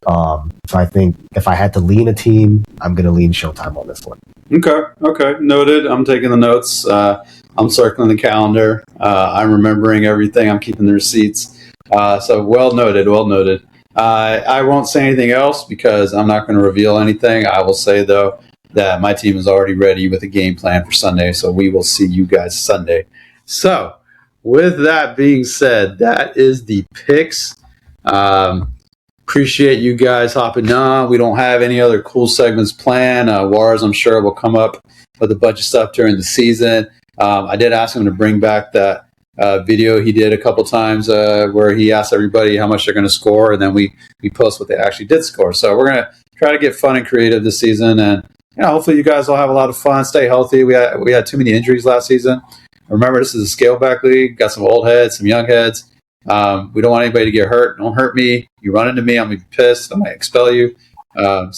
So I think if I had to lean a team, I'm going to lean Showtime on this one. Okay. Noted. I'm taking the notes. I'm circling the calendar. I'm remembering everything. I'm keeping the receipts. So well noted. I won't say anything else because I'm not going to reveal anything. I will say, though, that my team is already ready with a game plan for Sunday, so we will see you guys Sunday. So with that being said, that is the picks. Appreciate you guys hopping on. We don't have any other cool segments planned. Waaris, I'm sure, will come up of the budget stuff during the season. I did ask him to bring back that video he did a couple times where he asked everybody how much they're going to score, and then we post what they actually did score. So we're going to try to get fun and creative this season, and hopefully you guys will have a lot of fun. Stay healthy. We had too many injuries last season. Remember, this is a scale back league. Got some old heads, some young heads. We don't want anybody to get hurt. Don't hurt me. You run into me, I'm gonna be pissed. I might expel you. All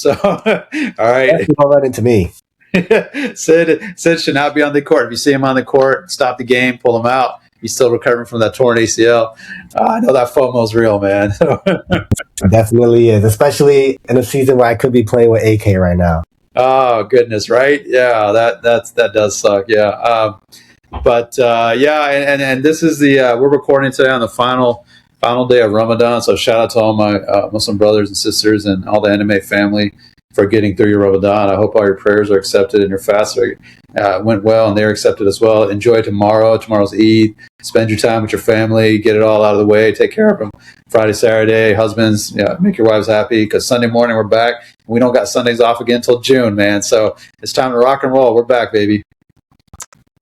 right. Don't run into me. Sidd should not be on the court. If you see him on the court, stop the game, pull him out. He's still recovering from that torn ACL. I know that FOMO's real, man. Definitely is, especially in a season where I could be playing with AK right now. Oh goodness, right? Yeah, that does suck. Yeah. And this is we're recording today on the final day of Ramadan. So shout out to all my Muslim brothers and sisters and all the NMAA family for getting through your Ramadan. I hope all your prayers are accepted and your fast went well and they're accepted as well. Enjoy tomorrow. Tomorrow's Eid. Spend your time with your family. Get it all out of the way. Take care of them. Friday, Saturday, husbands, make your wives happy because Sunday morning we're back. We don't got Sundays off again until June, man. So it's time to rock and roll. We're back, baby.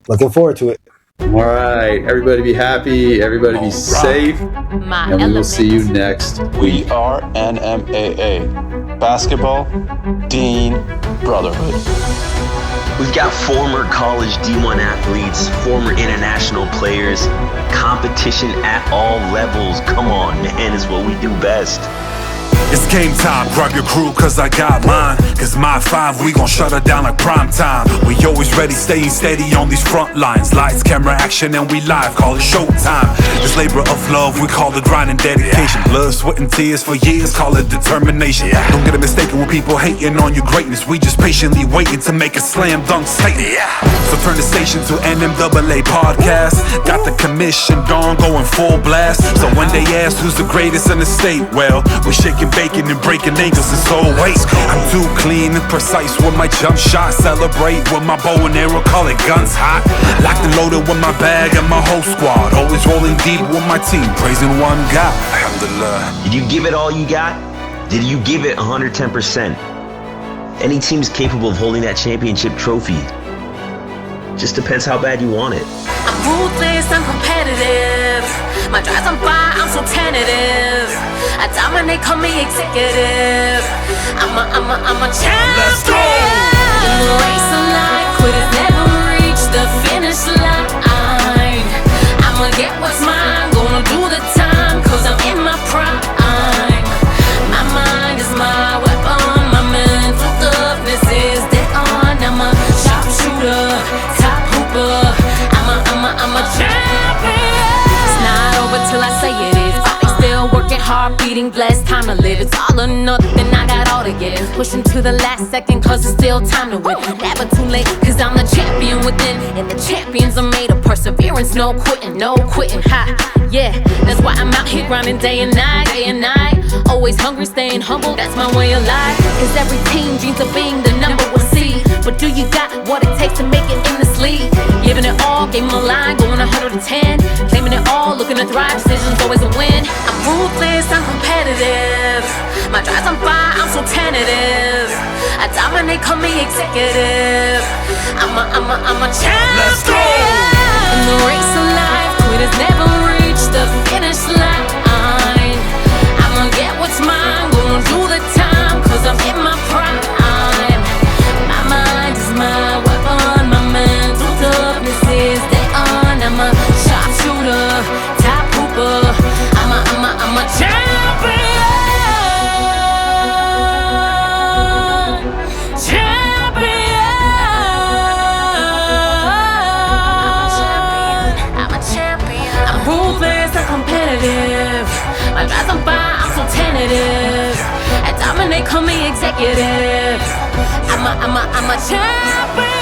Looking forward to it. All right. Everybody be happy. Everybody be safe. And we will see you next. We are NMAA. Basketball, Dean, Brotherhood. We've got former college D1 athletes, former international players, competition at all levels. Come on, man, it's what we do best. It's game time, grab your crew cause I got mine. Cause my 5, we gon' shut her down like prime time. We always ready, staying steady on these front lines. Lights, camera, action, and we live, call it showtime. This labor of love, we call it grind and dedication. Blood, sweat, and tears for years, call it determination. Don't get it mistaken when people hating on your greatness. We just patiently waiting to make a slam dunk statement. So turn the station to NMAA podcast. Got the Commish and Dawn going full blast. So when they ask who's the greatest in the state, well, we're shaking bacon and breaking ankles and so wait. I'm too clean and precise with my jump shot. Celebrate with my bow and arrow, call it guns hot. Locked and loaded with my bag and my whole squad. Always rolling deep with my team, praising one God. Alhamdulillah. Did you give it all you got? Did you give it 110%? Any team's capable of holding that championship trophy. Just depends how bad you want it. I'm ruthless, I'm competitive. My drive's on fire, I'm so tentative. I dominate, call me executive. I'm a champion. Let's go! In the race of life, quitters never reach the finish line. I'ma get what's mine, gonna do the time, cause I'm in my prime. My mind is my weapon, my mental toughness is dead on. I'm a sharpshooter, top hooper. I'm a champion. It's not over till I say it is. Still working hard, beating blessed, time to live. It's all or nothing, I got all to give. Pushing to the last second, cause it's still time to win. Never too late, cause I'm the champion within. And the champions are made of perseverance, no quitting, ha. Yeah, that's why I'm out here grinding day and night. Always hungry, staying humble, that's my way of life. Cause every team dreams of being the number one seed. But do you got what it takes to make it in this league? Giving it all, game my line, going 110. Claiming it all, looking to thrive, decisions always a win. I'm ruthless, I'm competitive. My drive's on fire, I'm so tentative. I dominate, call me executive. I'm a champion. Let's go! In the race of life, quitters never reach the finish line. I'ma get what's mine, gonna do the time, cause I'm in my prime. My mind is my weapon, my mental toughness is dead on. I'm a sharpshooter, top hooper. I'm a champion. I'm a champion. I'm ruthless, I'm competitive. My drive's on fire, I'm so tentative. I dominate, call me executive. I'm a champion.